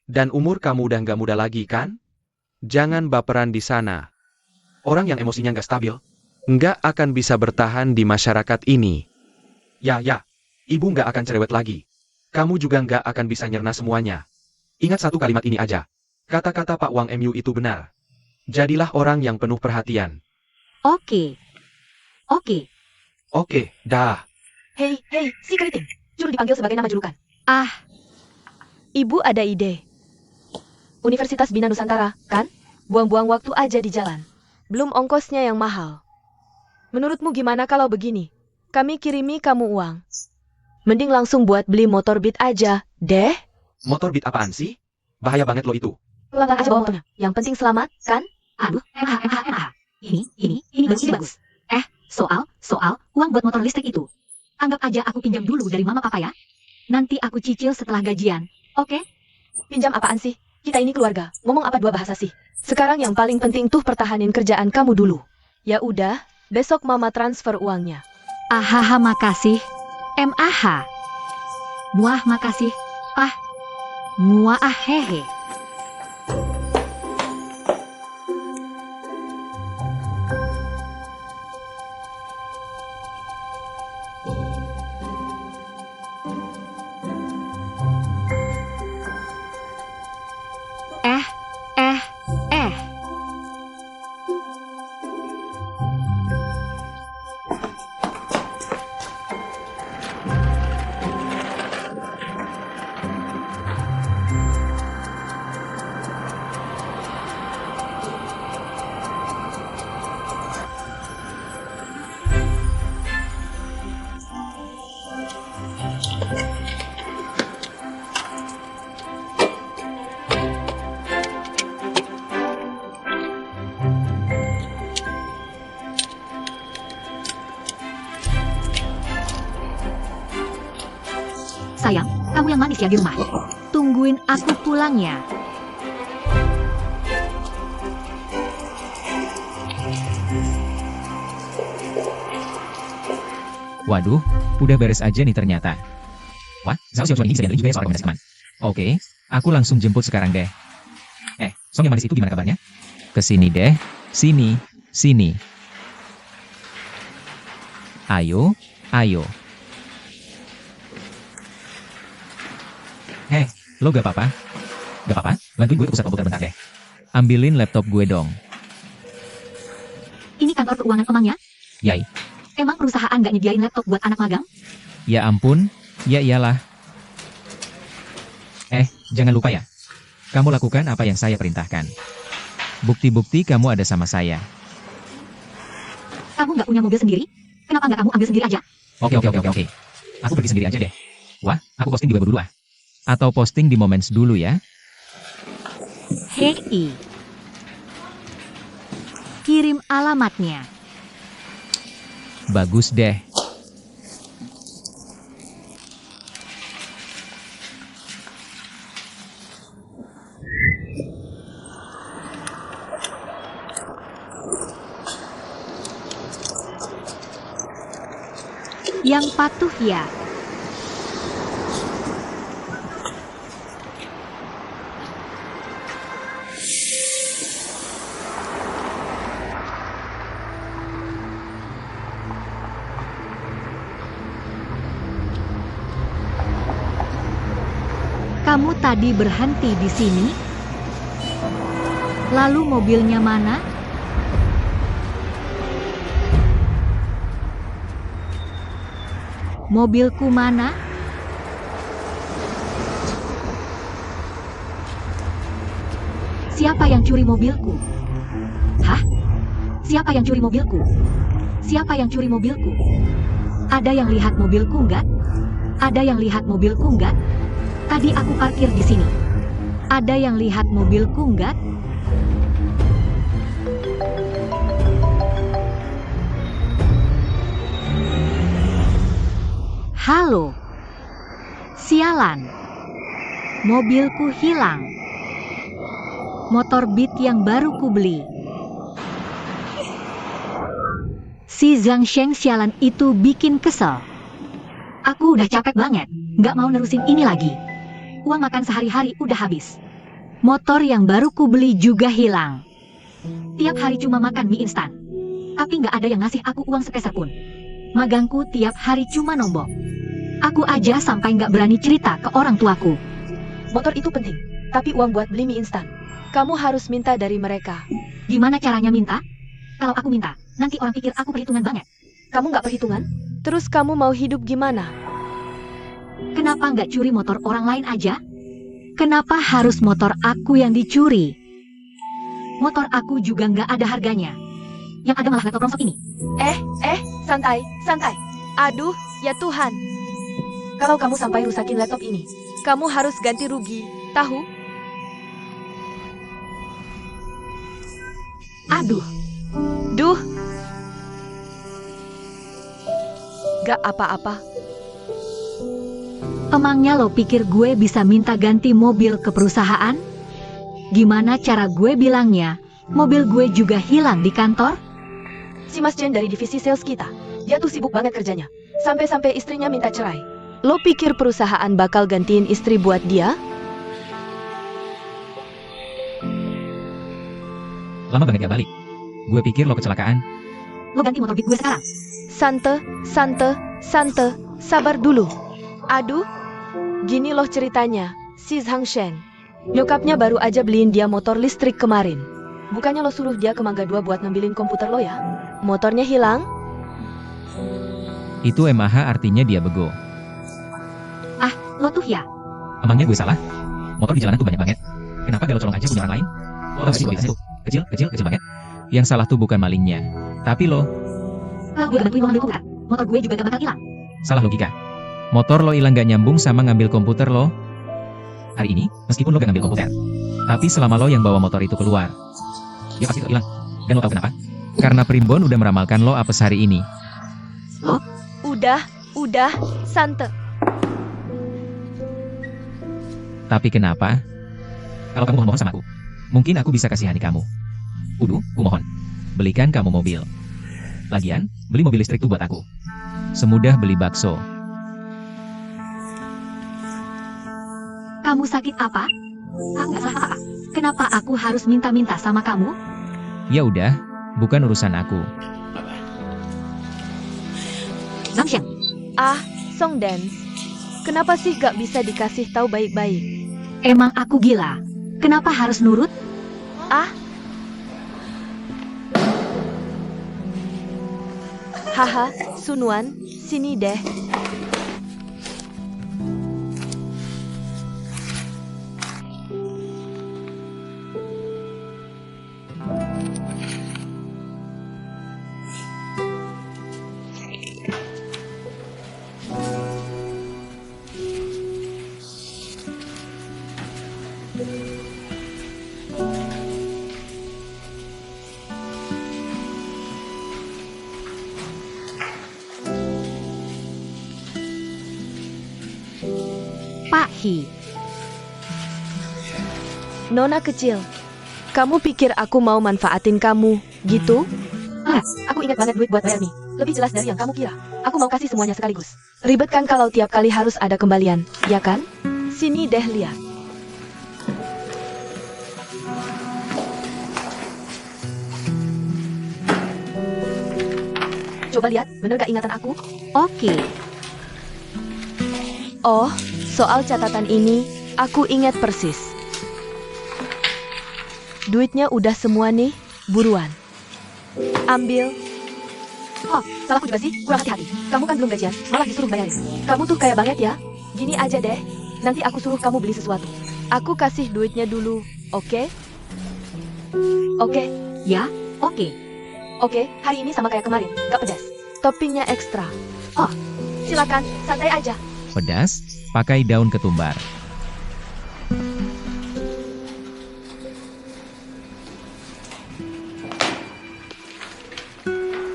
Dan umur kamu udah nggak muda lagi kan? Jangan baperan di sana. Orang yang emosinya nggak stabil, nggak akan bisa bertahan di masyarakat ini. Ya, ibu nggak akan cerewet lagi. Kamu juga nggak akan bisa nyerna semuanya. Ingat satu kalimat ini aja. Kata-kata Pak Wang MU itu benar. Jadilah orang yang penuh perhatian. Oke. Oke, dah. Hei, si keriting. Juru dipanggil sebagai nama julukan. Ah, Ibu ada ide. Universitas Bina Nusantara, kan? Buang-buang waktu aja di jalan. Belum ongkosnya yang mahal. Menurutmu gimana kalau begini? Kami kirimi kamu uang. Mending langsung buat beli motor Beat aja, deh. Motor Beat apaan sih? Bahaya banget lo itu. Pelan aja bawa motornya. Yang penting selamat, kan? aduh, MH. Ini bagus. Soal uang buat motor listrik itu. Anggap aja aku pinjam dulu dari mama papa ya. Nanti aku cicil setelah gajian. Oke? Pinjam apaan sih? Kita ini keluarga. Ngomong apa dua bahasa sih? Sekarang yang paling penting tuh pertahanin kerjaan kamu dulu. Ya udah, besok mama transfer uangnya. Ahaha, makasih. MAH. Muah, makasih. Muah, hehe. Sayang, kamu yang manis ya di rumah. Tungguin aku pulang ya. Waduh, udah beres aja nih ternyata. Wah, Zhao Xiaochuan ini bisa diandelin juga ya soal rekomendasi teman. Oke, aku langsung jemput sekarang deh. Song yang manis itu gimana kabarnya? Kesini deh, sini. Ayo. Lo gak apa-apa? Gak apa-apa, bantuin gue ke pusat komputer bentar deh. Ambilin laptop gue dong. Ini kantor keuangan emangnya? Yai. Emang perusahaan nggak nyediain laptop buat anak magang? Ya ampun, ya iyalah. Jangan lupa ya. Kamu lakukan apa yang saya perintahkan. Bukti-bukti kamu ada sama saya. Kamu nggak punya mobil sendiri? Kenapa nggak kamu ambil sendiri aja? Oke. Aku pergi sendiri aja deh. Wah, aku posting di web dulu ah. Atau posting di Moments dulu ya. Hei. Kirim alamatnya. Bagus deh. Yang patuh ya. Kamu tadi berhenti di sini? Lalu mobilnya mana? Mobilku mana? Siapa yang curi mobilku? Hah? Siapa yang curi mobilku? Siapa yang curi mobilku? Ada yang lihat mobilku nggak? Ada yang lihat mobilku nggak? Tadi aku parkir di sini. Ada yang lihat mobilku nggak? Halo. Sialan. Mobilku hilang. Motor Beat yang baru kubeli. Si Zhang Sheng sialan itu bikin kesel. Aku udah capek banget. Nggak mau nerusin ini lagi. Uang makan sehari-hari udah habis. Motor yang baru kubeli juga hilang. Tiap hari cuma makan mie instan. Tapi nggak ada yang ngasih aku uang sepeser pun. Magangku tiap hari cuma nombok. Aku aja sampai nggak berani cerita ke orang tuaku. Motor itu penting, tapi uang buat beli mie instan. Kamu harus minta dari mereka. Gimana caranya minta? Kalau aku minta, nanti orang pikir aku perhitungan banget. Kamu nggak perhitungan? Terus kamu mau hidup gimana? Kenapa nggak curi motor orang lain aja? Kenapa harus motor aku yang dicuri? Motor aku juga nggak ada harganya. Yang ada malah laptop rongsok ini. Santai, santai. Aduh, ya Tuhan. Kalau kamu sampai rusakin laptop ini, kamu harus ganti rugi, tahu? Aduh, Duh. Gak apa-apa. emangnya lo pikir gue bisa minta ganti mobil ke perusahaan? Gimana cara gue bilangnya? Mobil gue juga hilang di kantor? Si Mas Jen dari divisi sales kita, dia tuh sibuk banget kerjanya. Sampai-sampai istrinya minta cerai. Lo pikir perusahaan bakal gantiin istri buat dia? Lama banget gak balik. Gue pikir lo kecelakaan. Lo ganti motor Beat gue sekarang. Sante, sabar dulu. Aduh, gini loh ceritanya, si Zhang Shen. Nyokapnya baru aja beliin dia motor listrik kemarin. Bukannya lo suruh dia ke Mangga 2 buat ngambilin komputer lo ya? Motornya hilang? Itu MAH artinya dia bego. Ah, lo tuh ya. Emangnya gue salah? Motor di jalanan tuh banyak banget. Kenapa gak lo colong aja punya orang lain? Lo tau gak sih kualitasnya tuh? Kecil banget. Yang salah tuh bukan malingnya, tapi lo. Kalau gue bantuin lo ngambil komputer, motor gue juga gak bakal hilang. Salah logika. Motor lo hilang gak nyambung sama ngambil komputer lo. Hari ini, meskipun lo gak ngambil komputer, tapi selama lo yang bawa motor itu keluar, dia pasti hilang. Dan lo tau kenapa? Karena Primbon udah meramalkan lo apes hari ini. Udah, Sante. Tapi kenapa? Kalau kamu mohon sama aku, mungkin aku bisa kasihani kamu. Uduh, ku mohon. Belikan kamu mobil. Lagian, beli mobil listrik tuh buat aku semudah beli bakso. Kamu sakit apa? Aku gak salah apa-apa. Kenapa aku harus minta-minta sama kamu? Ya udah, bukan urusan aku. Zhang Shen, Song Dance. Kenapa sih gak bisa dikasih tahu baik-baik? emang aku gila? Kenapa harus nurut? Haha, Sunwan, sini deh. Pak Hi, Nona kecil, kamu pikir aku mau manfaatin kamu, gitu? aku ingat banget duit buat bayar nih. Lebih jelas dari yang kamu kira. Aku mau kasih semuanya sekaligus. Ribet kan kalau tiap kali harus ada kembalian, ya kan? Sini deh lihat. Coba lihat, bener gak ingatan aku? Oke. Oh, soal catatan ini, aku ingat persis. Duitnya udah semua nih, buruan. Ambil. Oh, salahku juga sih, kurang hati-hati. Kamu kan belum gajian, malah disuruh bayarin. Kamu tuh kayak banget ya. Gini aja deh, nanti aku suruh kamu beli sesuatu. Aku kasih duitnya dulu, oke? Oke, Ya, oke. oke, hari ini sama kayak kemarin, gak pedas. Toppingnya ekstra. Oh. Silakan, santai aja. Pedas, pakai daun ketumbar.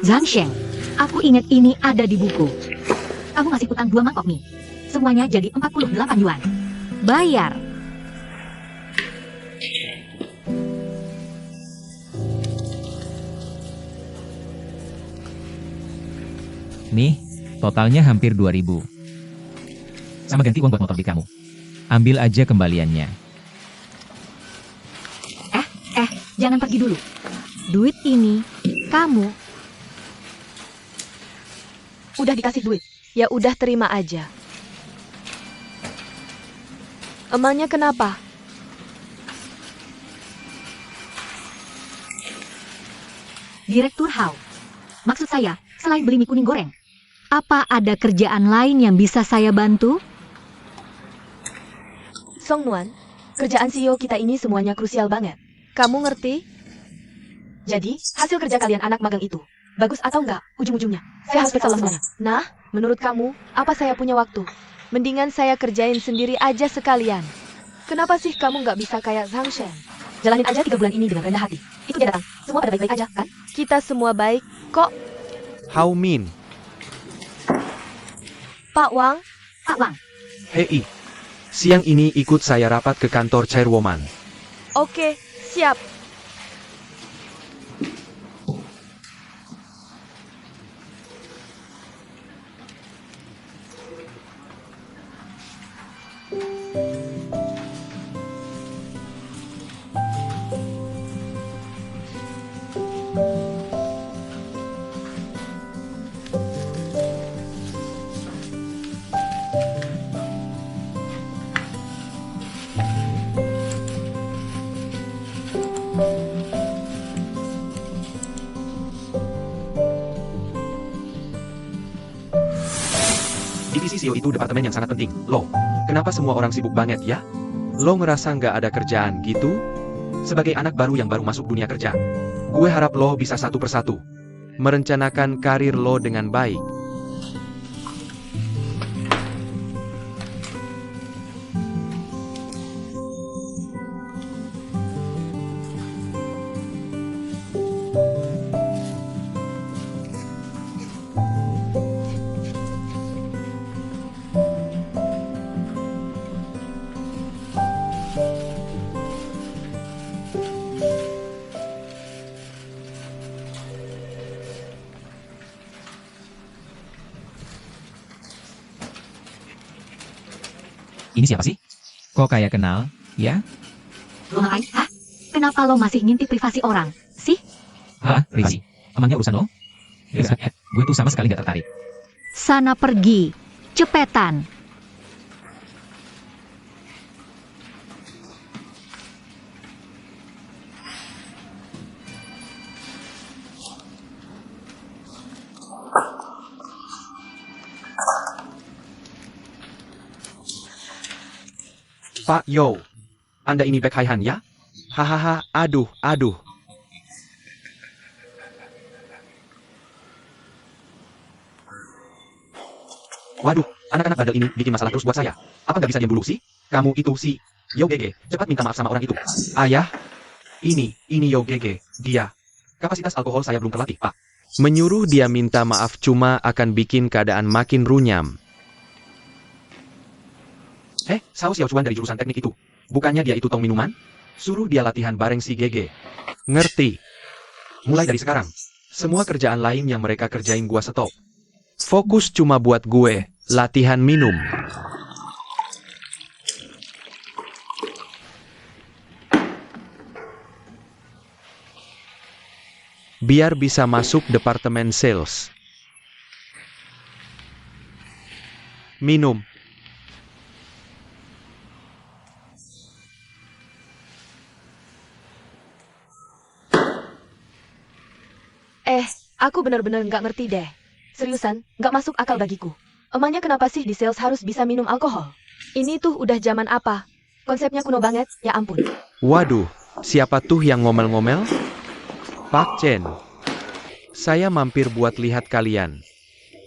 Zhang Shen, aku ingat ini ada di buku. Kamu ngasih utang 2 mangkok mie. Semuanya jadi 48 yuan. Bayar. Nih, totalnya hampir 2000. Sama ganti uang buat motor beli kamu. Ambil aja kembaliannya. Jangan pergi dulu. Duit ini, kamu. Udah dikasih duit. Ya udah terima aja. Emangnya kenapa? Direktur Hao. Maksud saya, selain beli mie kuning goreng, apa ada kerjaan lain yang bisa saya bantu? Song Nuan, kerjaan CEO kita ini semuanya krusial banget. Kamu ngerti? Jadi, hasil kerja kalian anak magang itu, bagus atau enggak, ujung-ujungnya, saya harus periksa semuanya. Nah, menurut kamu, apa saya punya waktu? Mendingan saya kerjain sendiri aja sekalian. Kenapa sih kamu nggak bisa kayak Zhang Shen? Jalanin aja 3 bulan ini dengan rendah hati. Itu dia datang, semua pada baik-baik aja, kan? Kita semua baik, kok. Hao Min. Pak Wang, Pak Wang, Hei. Siang ini ikut saya rapat ke kantor Chairwoman. oke, siap. Divisi CEO itu departemen yang sangat penting. Lo, kenapa semua orang sibuk banget ya? Lo ngerasa nggak ada kerjaan gitu? Sebagai anak baru yang baru masuk dunia kerja, gue harap lo bisa satu persatu merencanakan karir lo dengan baik. Ini siapa sih? Kok kayak kenal, ya? lo ngapain? Hah? Kenapa lo masih ngintip privasi orang? Sih? Hah, privasi? Emangnya urusan lo? Gue tuh sama sekali gak tertarik. Sana pergi. Cepetan. Pak Yo, Anda ini Baek Hai-han ya? Hahaha, aduh, aduh. Waduh, anak-anak bandel ini bikin masalah terus buat saya. Apa nggak bisa diam dulu sih? Kamu itu si Yo Gege, cepat minta maaf sama orang itu. Ayah, ini Yo Gege, dia. Kapasitas alkohol saya belum terlatih, Pak. Menyuruh dia minta maaf cuma akan bikin keadaan makin runyam. Sao Xiaochuan dari jurusan teknik itu. Bukannya dia itu tong minuman? Suruh dia latihan bareng si Gege. Ngerti? Mulai dari sekarang, semua kerjaan lain yang mereka kerjain gua stop. Fokus cuma buat gue, latihan minum. Biar bisa masuk departemen sales. Minum. Aku benar-benar nggak ngerti deh. Seriusan, nggak masuk akal bagiku. Emangnya kenapa sih di sales harus bisa minum alkohol? Ini tuh udah zaman apa? Konsepnya kuno banget, ya ampun. Waduh, siapa tuh yang ngomel-ngomel? Pak Chen. Saya mampir buat lihat kalian.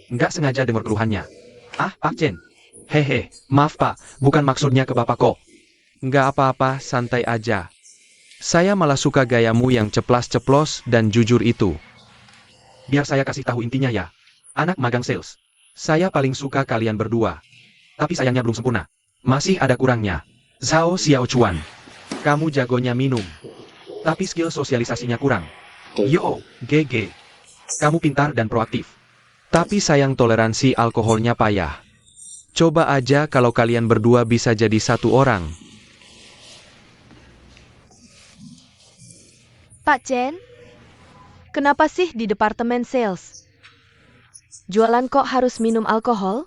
Nggak sengaja dengar keluhannya. Ah, Pak Chen. Hehe, maaf Pak, bukan maksudnya ke Bapak kok. Nggak apa-apa, santai aja. Saya malah suka gayamu yang ceplas-ceplos dan jujur itu. Biar saya kasih tahu intinya ya. Anak magang sales. Saya paling suka kalian berdua. Tapi sayangnya belum sempurna. Masih ada kurangnya. Zhao Xiaochuan. Kamu jagonya minum. Tapi skill sosialisasinya kurang. Yo, GG. Kamu pintar dan proaktif. Tapi sayang toleransi alkoholnya payah. Coba aja kalau kalian berdua bisa jadi satu orang. Pak Chen, kenapa sih di departemen sales? Jualan kok harus minum alkohol?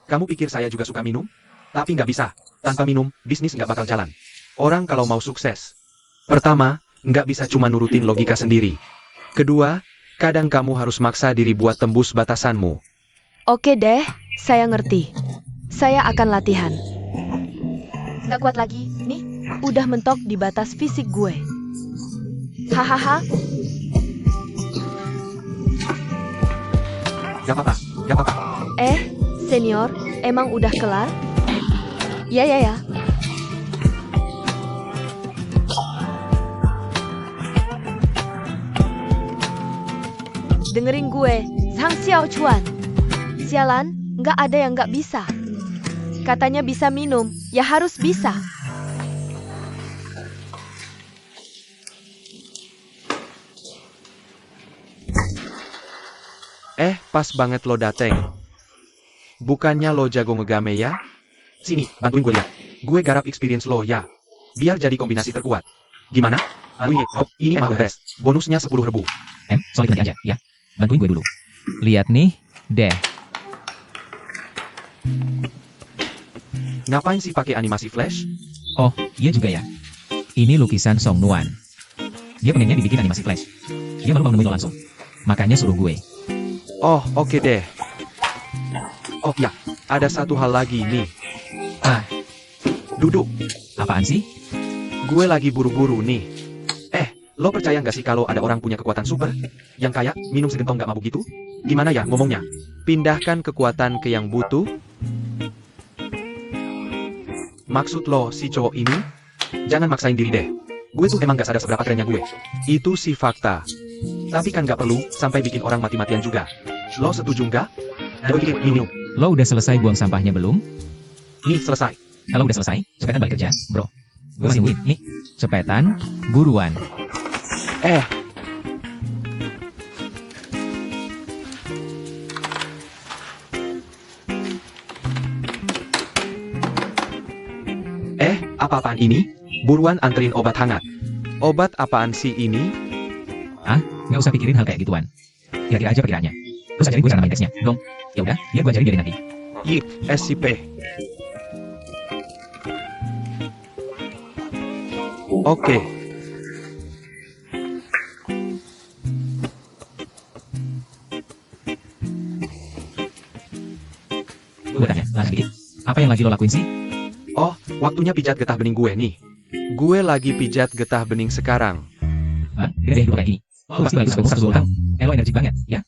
Kamu pikir saya juga suka minum? Tapi nggak bisa. Tanpa minum, bisnis nggak bakal jalan. Orang kalau mau sukses, pertama, nggak bisa cuma nurutin logika sendiri. Kedua, kadang kamu harus maksa diri buat tembus batasanmu. Oke deh, saya ngerti. Saya akan latihan. Nggak kuat lagi, nih, udah mentok di batas fisik gue. Hahaha, Gak apa-apa, gak apa-apa. senior, emang udah kelar? Ya. Dengerin gue, Sang Xiao Chuan. Sialan, nggak ada yang nggak bisa. Katanya bisa minum, ya harus bisa. Pas banget lo dateng. Bukannya lo jago ngegame ya? Sini, bantuin gue lihat. Gue garap experience lo ya. Biar jadi kombinasi terkuat. Gimana? Ini emang beres. Bonusnya 10.000. Soal itu nanti aja, ya. Bantuin gue dulu. Lihat nih, deh. Ngapain sih pakai animasi flash? Oh, iya juga ya. Ini lukisan Song Nuan. Dia pengennya dibikin animasi flash. Dia baru mau nemuin lo langsung. Makanya suruh gue. Oh, oke deh. Oh ya, ada satu hal lagi nih. Duduk. Apaan sih? Gue lagi buru-buru nih. Lo percaya nggak sih kalau ada orang punya kekuatan super? Yang kayak minum segentong nggak mabuk gitu? Gimana ya ngomongnya? Pindahkan kekuatan ke yang butuh? Maksud lo si cowok ini? Jangan maksain diri deh. Gue tuh emang gak sadar seberapa kerennya gue. Itu sih fakta. Tapi kan gak perlu sampai bikin orang mati-matian juga. Lo setuju nggak? Minum. Lo udah selesai buang sampahnya belum? Nih selesai. Kalau udah selesai, cepetan balik kerja, bro. Gue masih nungguin. Nih, cepetan, buruan. Apa-apaan ini? Buruan anterin obat hangat. Obat apaan sih ini? Nggak usah pikirin hal kayak gituan. Kira-kira aja perkiraannya. Terus ajarin gue cara main tesnya, dong. Ya udah, biar gue ajarin nanti. Yip, SCP. Oke. Gue tanya, langsung dikit. Apa yang lagi lo lakuin sih? Oh, waktunya pijat getah bening gue nih. Gue lagi pijat getah bening sekarang. Gede deh dulu kayak gini. Lo pasti bagus banget 1 tahun. Lo energik banget, ya.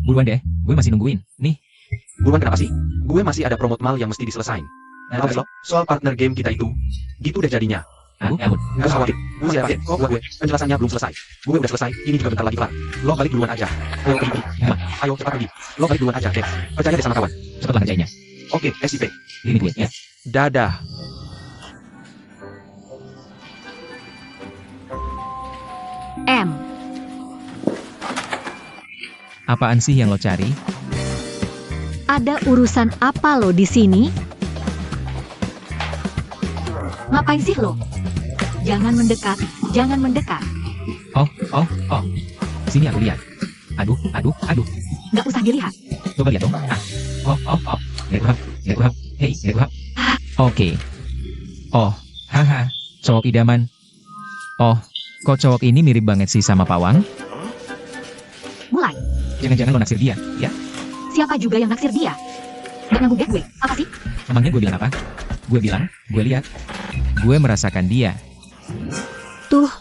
Buruan deh, gue masih nungguin. Nih. Buruan kenapa sih? Gue masih ada promote mal yang mesti diselesain. Lo, soal partner game kita itu. Gitu deh jadinya. Ampun. Gak usah khawatir. Gue siapin kok buat gue. Penjelasannya belum selesai. Gue udah selesai. Ini juga bentar lagi kelar. Lo balik duluan aja. Ayo pergi. Ayo cepat pergi. Lo balik duluan aja, deh. Percaya deh sama kawan. Cepet lah kerjainnya. Oke, SCP. Ini duit, ya. Dadah. M. Apaan sih yang lo cari? Ada urusan apa lo di sini? Ngapain sih lo? Jangan mendekat, jangan mendekat. Oh. Sini aku lihat. Aduh. Nggak usah dilihat. Coba lihat dong. Oh. Gak kuhap. Hei, gak kuhap. Oke. Oh, haha. Cowok idaman. Oh, kok cowok ini mirip banget sih sama pawang? Mulai. Jangan-jangan lo naksir dia, ya? Siapa juga yang naksir dia? Gak nyambung deh gue. Apa sih? Emangnya gue bilang apa? Gue bilang, gue lihat. Gue merasakan dia. Tuh,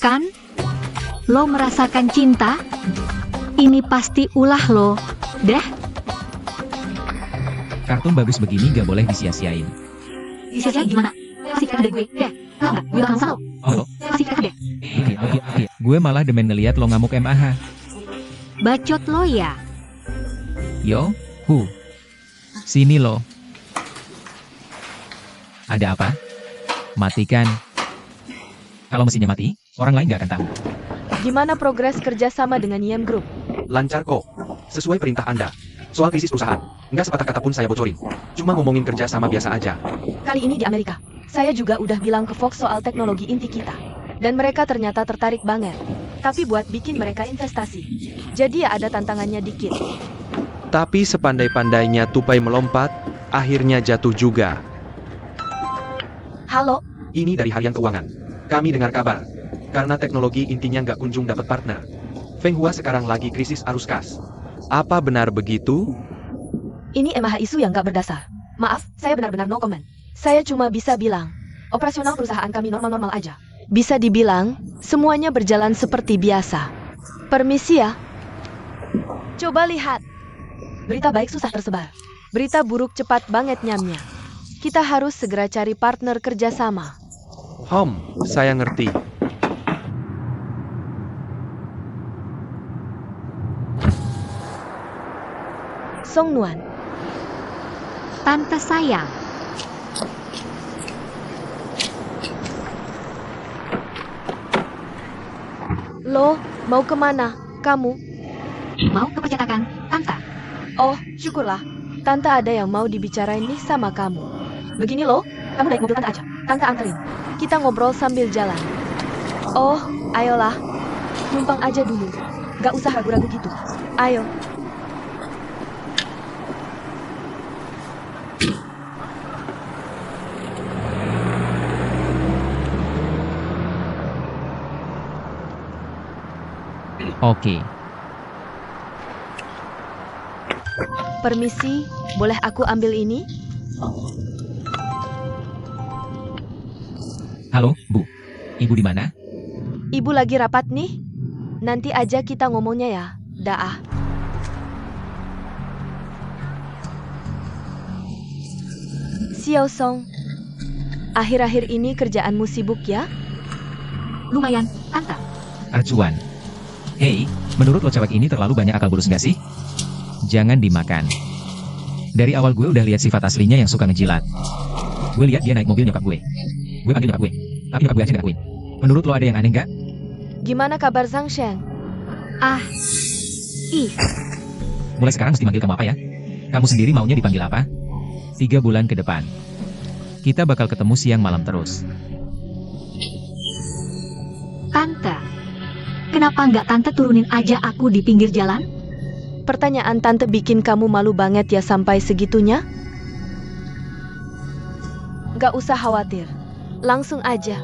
kan? Lo merasakan cinta? Ini pasti ulah lo. Deh, Kartun bagus begini gak boleh disia-siain. sia-sia gimana? Kasih kakak gue. Deh, tau gak? Gue bakal masalah lo. Oh, Kasih kakak deh. oke. Gue malah demen ngeliat lo ngamuk MAH. Bacot lo ya? Yo, sini lo. Ada apa? Matikan. Kalau mesinnya mati, orang lain gak akan tahu. Gimana progres kerjasama dengan Yem Group? Lancar kok. Sesuai perintah Anda. Soal krisis perusahaan, nggak sepatah kata pun saya bocorin. Cuma ngomongin kerja sama biasa aja. Kali ini di Amerika. Saya juga udah bilang ke Fox soal teknologi inti kita. Dan mereka ternyata tertarik banget. Tapi buat bikin mereka investasi. Jadi ya ada tantangannya dikit. Tapi sepandai-pandainya tupai melompat, akhirnya jatuh juga. Halo, Ini dari harian keuangan. Kami dengar kabar. Karena teknologi intinya nggak kunjung dapat partner. Feng Hua sekarang lagi krisis arus kas. Apa benar begitu? ini emang isu yang gak berdasar. Maaf, saya benar-benar no comment. Saya cuma bisa bilang, operasional perusahaan kami normal-normal aja. Bisa dibilang, semuanya berjalan seperti biasa. Permisi ya. Coba lihat. Berita baik susah tersebar. Berita buruk cepat banget nyamnya. Kita harus segera cari partner kerjasama. Saya ngerti. Song Nuan, Tante sayang, lo mau kemana? Kamu? mau ke percetakan, Tante? Oh, syukurlah. Tante ada yang mau dibicarain nih sama kamu. Begini loh, kamu naik mobil Tante aja. Tante anterin. Kita ngobrol sambil jalan. Oh, ayolah. Numpang aja dulu. Gak usah ragu-ragu gitu. Ayo. Oke. Permisi, boleh aku ambil ini? Halo, Bu. Ibu di mana? Ibu lagi rapat nih. Nanti aja kita ngomongnya ya. Dah. Xiao Song. Akhir-akhir ini kerjaanmu sibuk ya? Lumayan, Tante. Arcuan. Hei, menurut lo cewek ini terlalu banyak akal bulus nggak sih? Jangan dimakan. Dari awal gue udah lihat sifat aslinya yang suka ngejilat. Gue lihat dia naik mobil nyokap gue. Gue panggil nyokap gue. Tapi nyokap gue aja nggak akuin. Menurut lo ada yang aneh nggak? Gimana kabar Zhang Shen? Ah, ih, Mulai sekarang mesti manggil kamu apa ya? Kamu sendiri maunya dipanggil apa? 3 bulan ke depan. Kita bakal ketemu siang malam terus. Tante. Kenapa nggak Tante turunin aja aku di pinggir jalan? Pertanyaan Tante bikin kamu malu banget ya sampai segitunya? Gak usah khawatir. Langsung aja.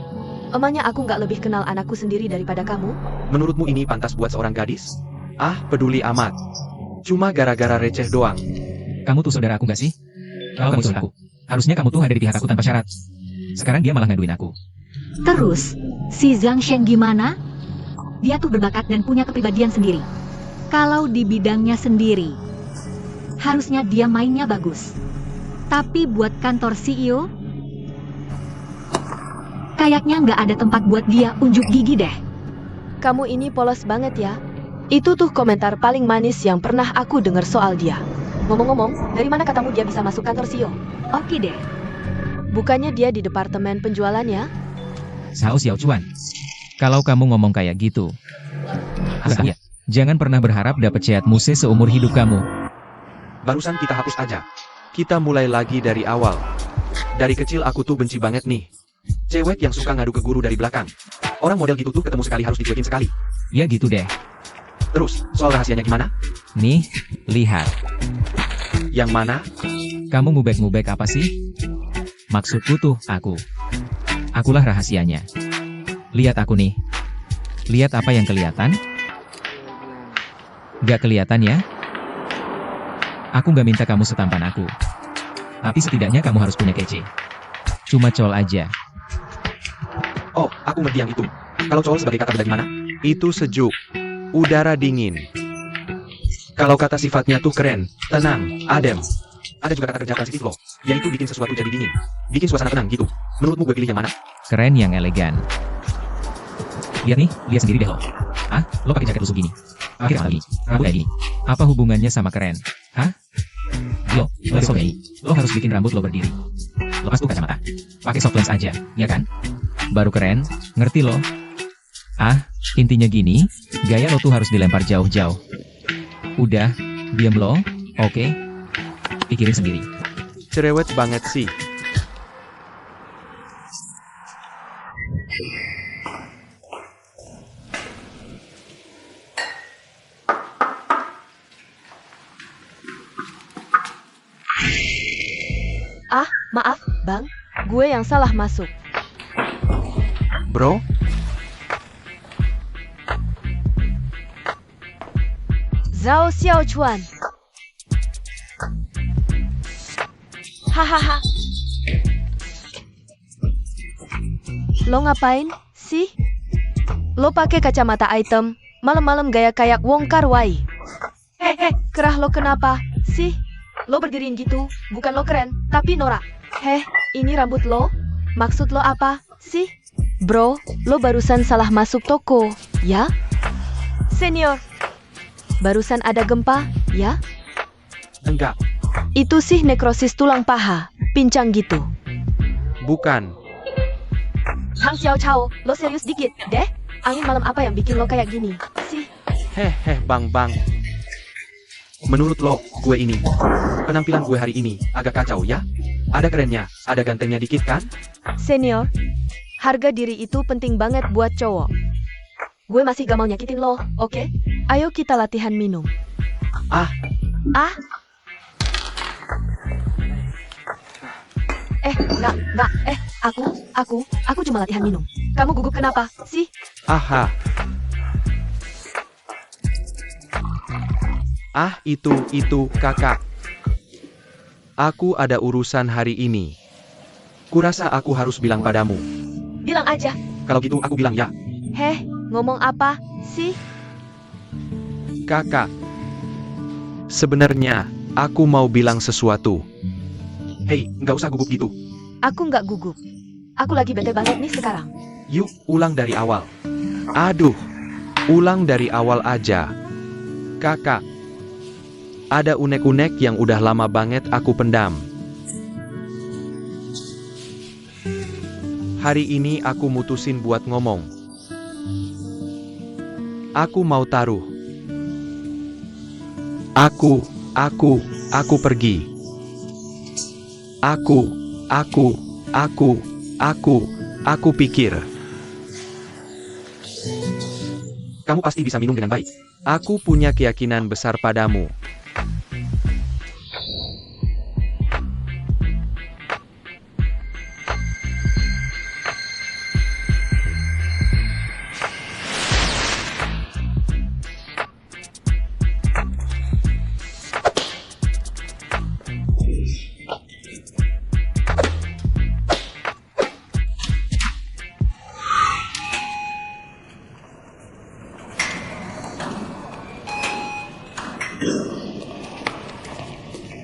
Emangnya aku gak lebih kenal anakku sendiri daripada kamu? Menurutmu ini pantas buat seorang gadis? Ah, peduli amat. Cuma gara-gara receh doang. Kamu tuh saudara aku nggak sih? Kalau kamu saudara aku, harusnya kamu tuh ada di pihak aku tanpa syarat. Sekarang dia malah ngaduin aku. Terus, si Zhang Shen gimana? Dia tuh berbakat dan punya kepribadian sendiri. Kalau di bidangnya sendiri, harusnya dia mainnya bagus. Tapi buat kantor CEO, kayaknya nggak ada tempat buat dia unjuk gigi deh. Kamu ini polos banget ya. Itu tuh komentar paling manis yang pernah aku dengar soal dia. Ngomong-ngomong, dari mana katamu dia bisa masuk kantor CEO? Oke deh. Bukannya dia di departemen penjualannya? Sao Xiao Chuan. Kalau kamu ngomong kayak gitu, ya, jangan pernah berharap dapat chat muse seumur hidup kamu. Barusan kita hapus aja. Kita mulai lagi dari awal. Dari kecil aku tuh benci banget nih. Cewek yang suka ngadu ke guru dari belakang. Orang model gitu tuh ketemu sekali harus dicuekin sekali. Ya gitu deh. Terus, soal rahasianya gimana? Nih, lihat. Yang mana? Kamu ngubek-ngubek apa sih? Maksudku tuh, aku. Akulah rahasianya. Lihat aku nih. Lihat apa yang kelihatan? Gak kelihatan ya? Aku gak minta kamu setampan aku. Tapi setidaknya kamu harus punya kece. Cuma col aja. Oh, aku ngerti yang itu. Kalau cowok sebagai kata beda gimana? Itu sejuk. Udara dingin. Kalau kata sifatnya tuh keren, tenang, adem. Ada juga kata kerja transitif loh, yaitu bikin sesuatu jadi dingin. Bikin suasana tenang gitu. Menurutmu gue pilih yang mana? Keren yang elegan. Lihat nih, lihat sendiri deh lo. Ah, lo pakai jaket lusuh gini. Pakai apa lagi? Rambut kayak gini. Apa hubungannya sama keren? Hah? Lo kayak lo harus bikin rambut lo berdiri. Lepas tuh kacamata. Pakai soft lens aja, ya kan? Baru keren, ngerti lo? Ah, intinya gini, gaya lo tuh harus dilempar jauh-jauh. Udah, diam lo, oke? Pikirin sendiri. Cerewet banget sih. Ah, maaf, Bang. Gue yang salah masuk. Bro, Zhao Xiaochuan. Hahaha. Lo ngapain sih? Lo pakai kacamata item, malam-malam gaya kayak Wong Kar-wai. Kerah lo kenapa sih? Lo berdiriin gitu, bukan lo keren, tapi norak. Ini rambut lo? Maksud lo apa sih? Bro, lo barusan salah masuk toko, ya? Senior, barusan ada gempa, ya? enggak, Itu sih nekrosis tulang paha, pincang gitu. bukan. Hang Xiao Chao, lo serius dikit, deh? Angin malam apa yang bikin lo kayak gini, sih? Bang. Menurut lo, gue ini. Penampilan gue hari ini agak kacau ya? Ada kerennya, ada gantengnya dikit kan? Senior, harga diri itu penting banget buat cowok. Gue masih gak mau nyakitin lo, oke? Ayo kita latihan minum. Ah, Enggak, aku cuma latihan minum. Kamu gugup kenapa, sih? aha. Ah, itu, kakak. Aku ada urusan hari ini. Kurasa aku harus bilang padamu. Bilang aja. Kalau gitu aku bilang ya. Ngomong apa, sih? Kakak. Sebenarnya, aku mau bilang sesuatu. Hei, nggak usah gugup gitu. Aku nggak gugup. Aku lagi bete banget nih sekarang. Yuk, ulang dari awal. Aduh, ulang dari awal aja. Kakak, ada unek-unek yang udah lama banget aku pendam. Hari ini aku mutusin buat ngomong. Aku mau taruh. Aku pergi. Aku pikir. Kamu pasti bisa minum dengan baik. Aku punya keyakinan besar padamu.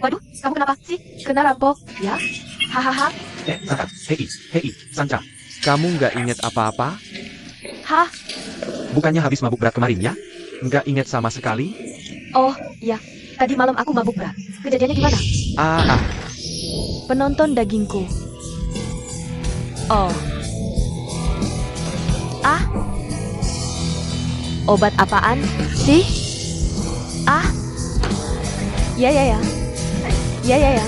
Waduh, kamu kenapa sih? Kena rampok, ya? Hahaha. Sanca, hei, Sanca. Kamu nggak inget apa-apa? Hah? Bukannya habis mabuk berat kemarin ya? Nggak inget sama sekali? Oh, ya. Tadi malam aku mabuk berat. Kejadiannya gimana? Penonton dagingku. Oh. Obat apaan sih? Ya.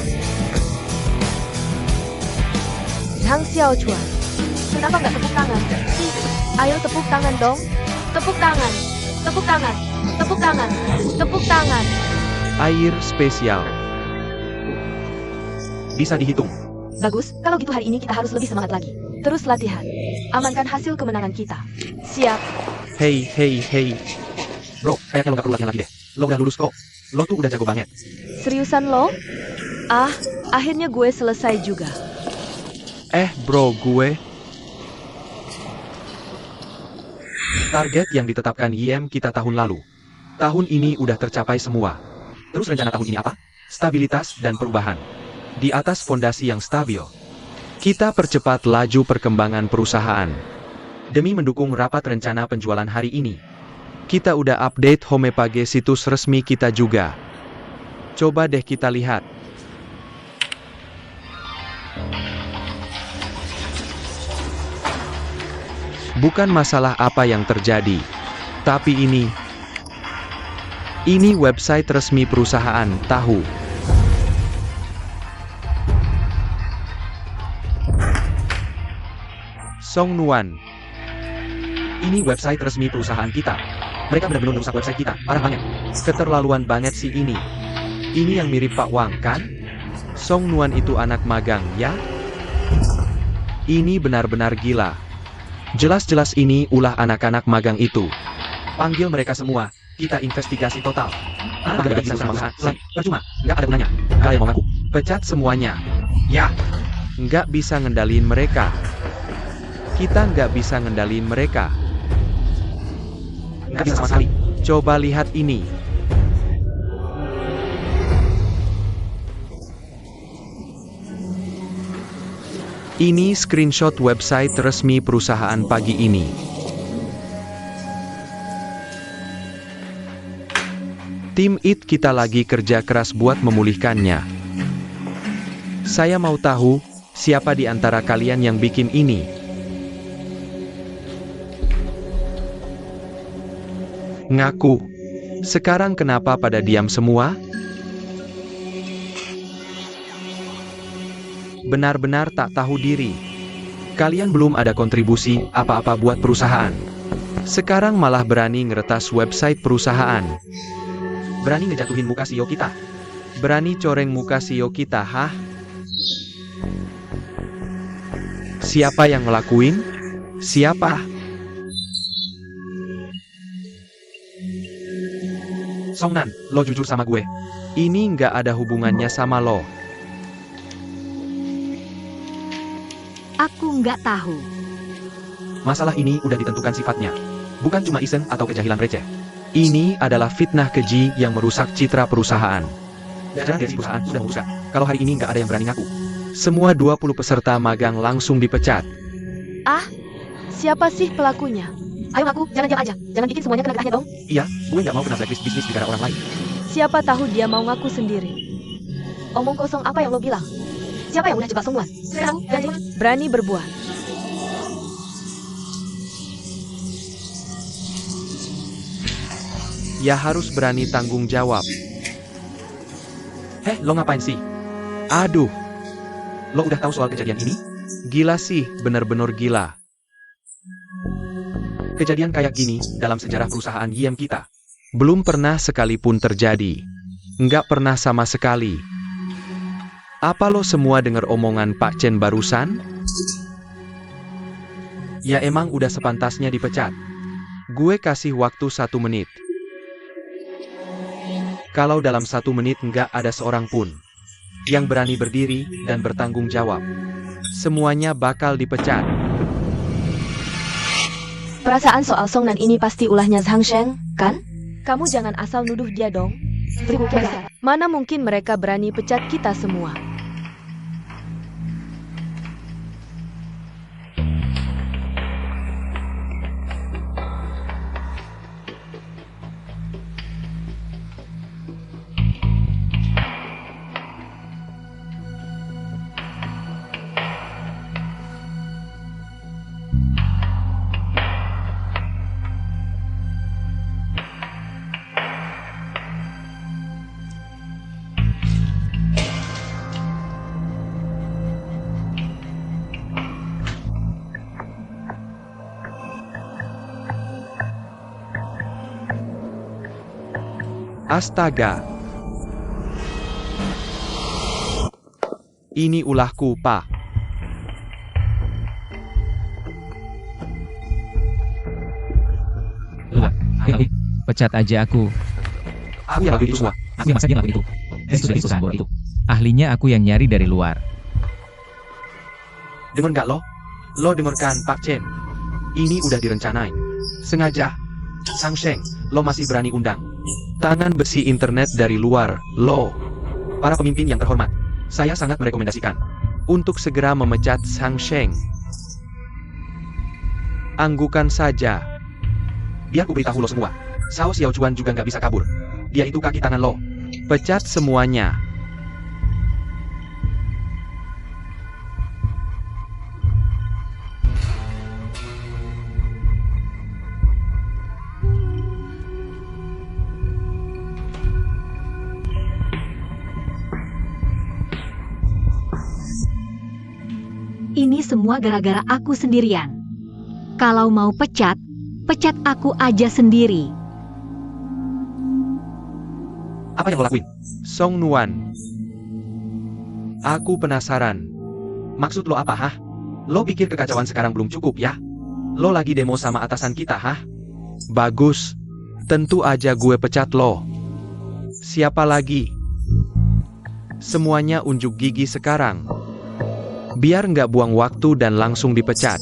Zhang Xiaochuan. Kenapa nggak tepuk tangan? Ayo tepuk tangan dong. Tepuk tangan. Air spesial. Bisa dihitung. Bagus, kalau gitu hari ini kita harus lebih semangat lagi. Terus latihan. Amankan hasil kemenangan kita. Siap. Hei. Bro, kayaknya lo nggak perlu latihan lagi deh. Lo udah lulus kok. Lo tuh udah jago banget. Seriusan lo? Akhirnya gue selesai juga. Bro, gue... Target yang ditetapkan YM kita tahun lalu. Tahun ini udah tercapai semua. Terus rencana tahun ini apa? Stabilitas dan perubahan. Di atas fondasi yang stabil. Kita percepat laju perkembangan perusahaan. Demi mendukung rapat rencana penjualan hari ini. Kita udah update Homepage situs resmi kita juga. Coba deh kita lihat. Bukan masalah apa yang terjadi, tapi ini website resmi perusahaan, tahu. Song Nuan. Ini website resmi perusahaan kita. Mereka benar-benar merusak website kita, parah banget. Keterlaluan banget sih ini. Ini yang mirip Pak Wang, kan? Song Nuan itu anak magang, ya? Ini benar-benar gila. Jelas-jelas ini ulah anak-anak magang itu. Panggil mereka semua, kita investigasi total. Nggak bisa sama percuma, nggak ada gunanya. Kalian mau ngaku? Pecat semuanya. Ya. Nggak bisa ngendalin mereka. Kita nggak bisa ngendalin mereka. Nggak bisa sama sekali. Coba lihat ini. Ini screenshot website resmi perusahaan pagi ini. Tim IT kita lagi kerja keras buat memulihkannya. Saya mau tahu, siapa di antara kalian yang bikin ini? Ngaku. Sekarang kenapa pada diam semua? Benar-benar tak tahu diri. Kalian belum ada kontribusi apa-apa buat perusahaan. Sekarang malah berani ngeretas website perusahaan. Berani ngejatuhin muka CEO kita. Berani coreng muka CEO kita, hah? Siapa yang ngelakuin? Siapa? Songnan, lo jujur sama gue. Ini nggak ada hubungannya sama lo. Aku nggak tahu. Masalah ini udah ditentukan sifatnya. Bukan cuma iseng atau kejahilan receh. Ini adalah fitnah keji yang merusak citra perusahaan. Jajaran dari perusahaan sudah merusak. Kalau hari ini nggak ada yang berani ngaku. Semua 20 peserta magang langsung dipecat. Ah, siapa sih pelakunya? Ayo ngaku, jangan diam aja. Jangan bikin semuanya kena getahnya dong. Iya, gue nggak mau kena blacklist bisnis gara orang lain. Siapa tahu dia mau ngaku sendiri. Omong kosong apa yang lo bilang? Siapa yang udah jebak Song Nuan? Sekarang, berani berbuat. Ya harus berani tanggung jawab. Lo ngapain sih? Aduh. Lo udah tahu soal kejadian ini? Gila sih, bener-bener gila. Kejadian kayak gini dalam sejarah perusahaan YM kita belum pernah sekalipun terjadi. Nggak pernah sama sekali. Apa lo semua dengar omongan Pak Chen barusan? Ya emang udah sepantasnya dipecat. Gue kasih waktu 1 menit. Kalau dalam 1 menit nggak ada seorang pun yang berani berdiri dan bertanggung jawab, semuanya bakal dipecat. Perasaan soal Songnan ini pasti ulahnya Zhang Sheng, kan? Kamu jangan asal nuduh dia dong. Mana mungkin mereka berani pecat kita semua. Astaga. Ini ulahku, Pak. Pecat aja aku. Aku yang lakuin itu semua. Aku yang masa dia ngelakuin itu. Itu dari perusahaan bodoh itu. Ahlinya aku yang nyari dari luar. Dengar nggak lo? Lo dengarkan Pak Chen. Ini udah direncanain. Sengaja. Zhang Sheng, lo masih berani undang tangan besi internet dari luar, lo. Para pemimpin yang terhormat, saya sangat merekomendasikan untuk segera memecat Zhang Sheng. Anggukan saja. Biar ku beritahu lo semua, Cao Xiaochuan juga nggak bisa kabur. Dia itu kaki tangan lo. Pecat semuanya. Ini semua gara-gara aku sendirian. Kalau mau pecat, pecat aku aja sendiri. Apa yang lo lakuin? Song Nuan. Aku penasaran. Maksud lo apa, hah? Lo pikir kekacauan sekarang belum cukup, ya? Lo lagi demo sama atasan kita, hah? Bagus. Tentu aja gue pecat lo. Siapa lagi? Semuanya unjuk gigi sekarang. Biar nggak buang waktu dan langsung dipecat.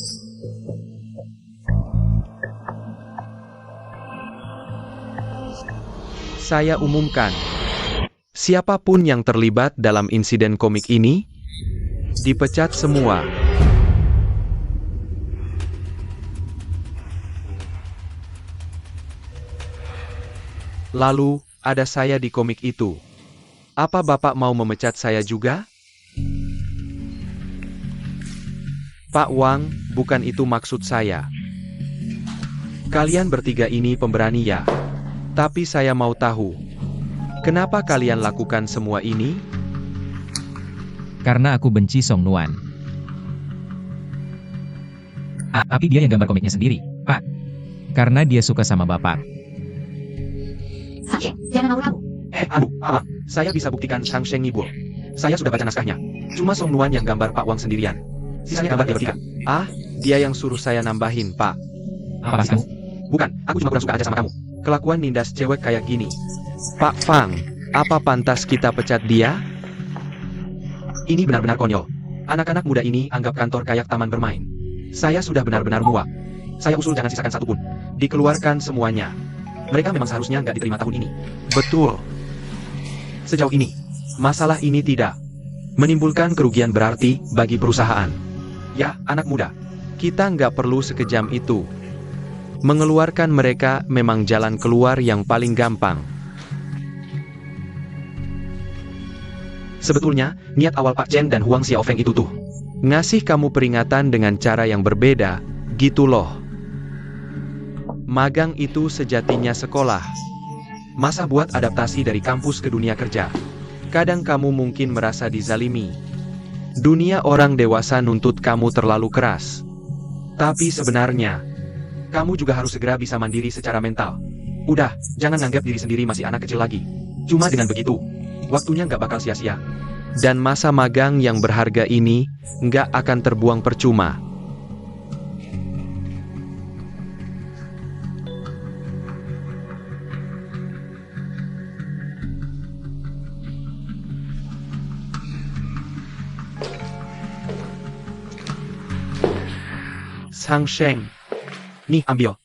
Saya umumkan. Siapapun yang terlibat dalam insiden komik ini, dipecat semua. Lalu, ada saya di komik itu. Apa Bapak mau memecat saya juga? Pak Wang, bukan itu maksud saya. Kalian bertiga ini pemberani ya. Tapi saya mau tahu, kenapa kalian lakukan semua ini? Karena aku benci Song Nuan. Tapi dia yang gambar komiknya sendiri, Pak. Karena dia suka sama Bapak. Sansheng, jangan ngawur kamu. Pak, saya bisa buktikan Sansheng Nibo. Saya sudah baca naskahnya. Cuma Song Nuan yang gambar Pak Wang sendirian. Sisanya gambar dia bertiga. Dia yang suruh saya nambahin, Pak. Apa kamu? Bukan, aku cuma kurang suka aja sama kamu. Kelakuan nindas cewek kayak gini. Pak Fang, apa pantas kita pecat dia? Ini benar-benar konyol. Anak-anak muda ini anggap kantor kayak taman bermain. Saya sudah benar-benar muak. Saya usul jangan sisakan satu pun. Dikeluarkan semuanya. Mereka memang seharusnya nggak diterima tahun ini. Betul. Sejauh ini, masalah ini tidak menimbulkan kerugian berarti bagi perusahaan. Ya, anak muda, kita nggak perlu sekejam itu. Mengeluarkan mereka memang jalan keluar yang paling gampang. Sebetulnya, niat awal Pak Chen dan Huang Xiaofeng itu tuh ngasih kamu peringatan dengan cara yang berbeda, gitu loh. Magang itu sejatinya sekolah. Masa buat adaptasi dari kampus ke dunia kerja. Kadang kamu mungkin merasa dizalimi. Dunia orang dewasa nuntut kamu terlalu keras. Tapi sebenarnya, kamu juga harus segera bisa mandiri secara mental. Udah, jangan nganggap diri sendiri masih anak kecil lagi. Cuma dengan begitu, waktunya nggak bakal sia-sia. Dan masa magang yang berharga ini, nggak akan terbuang percuma. Sansheng. Nih, ambil.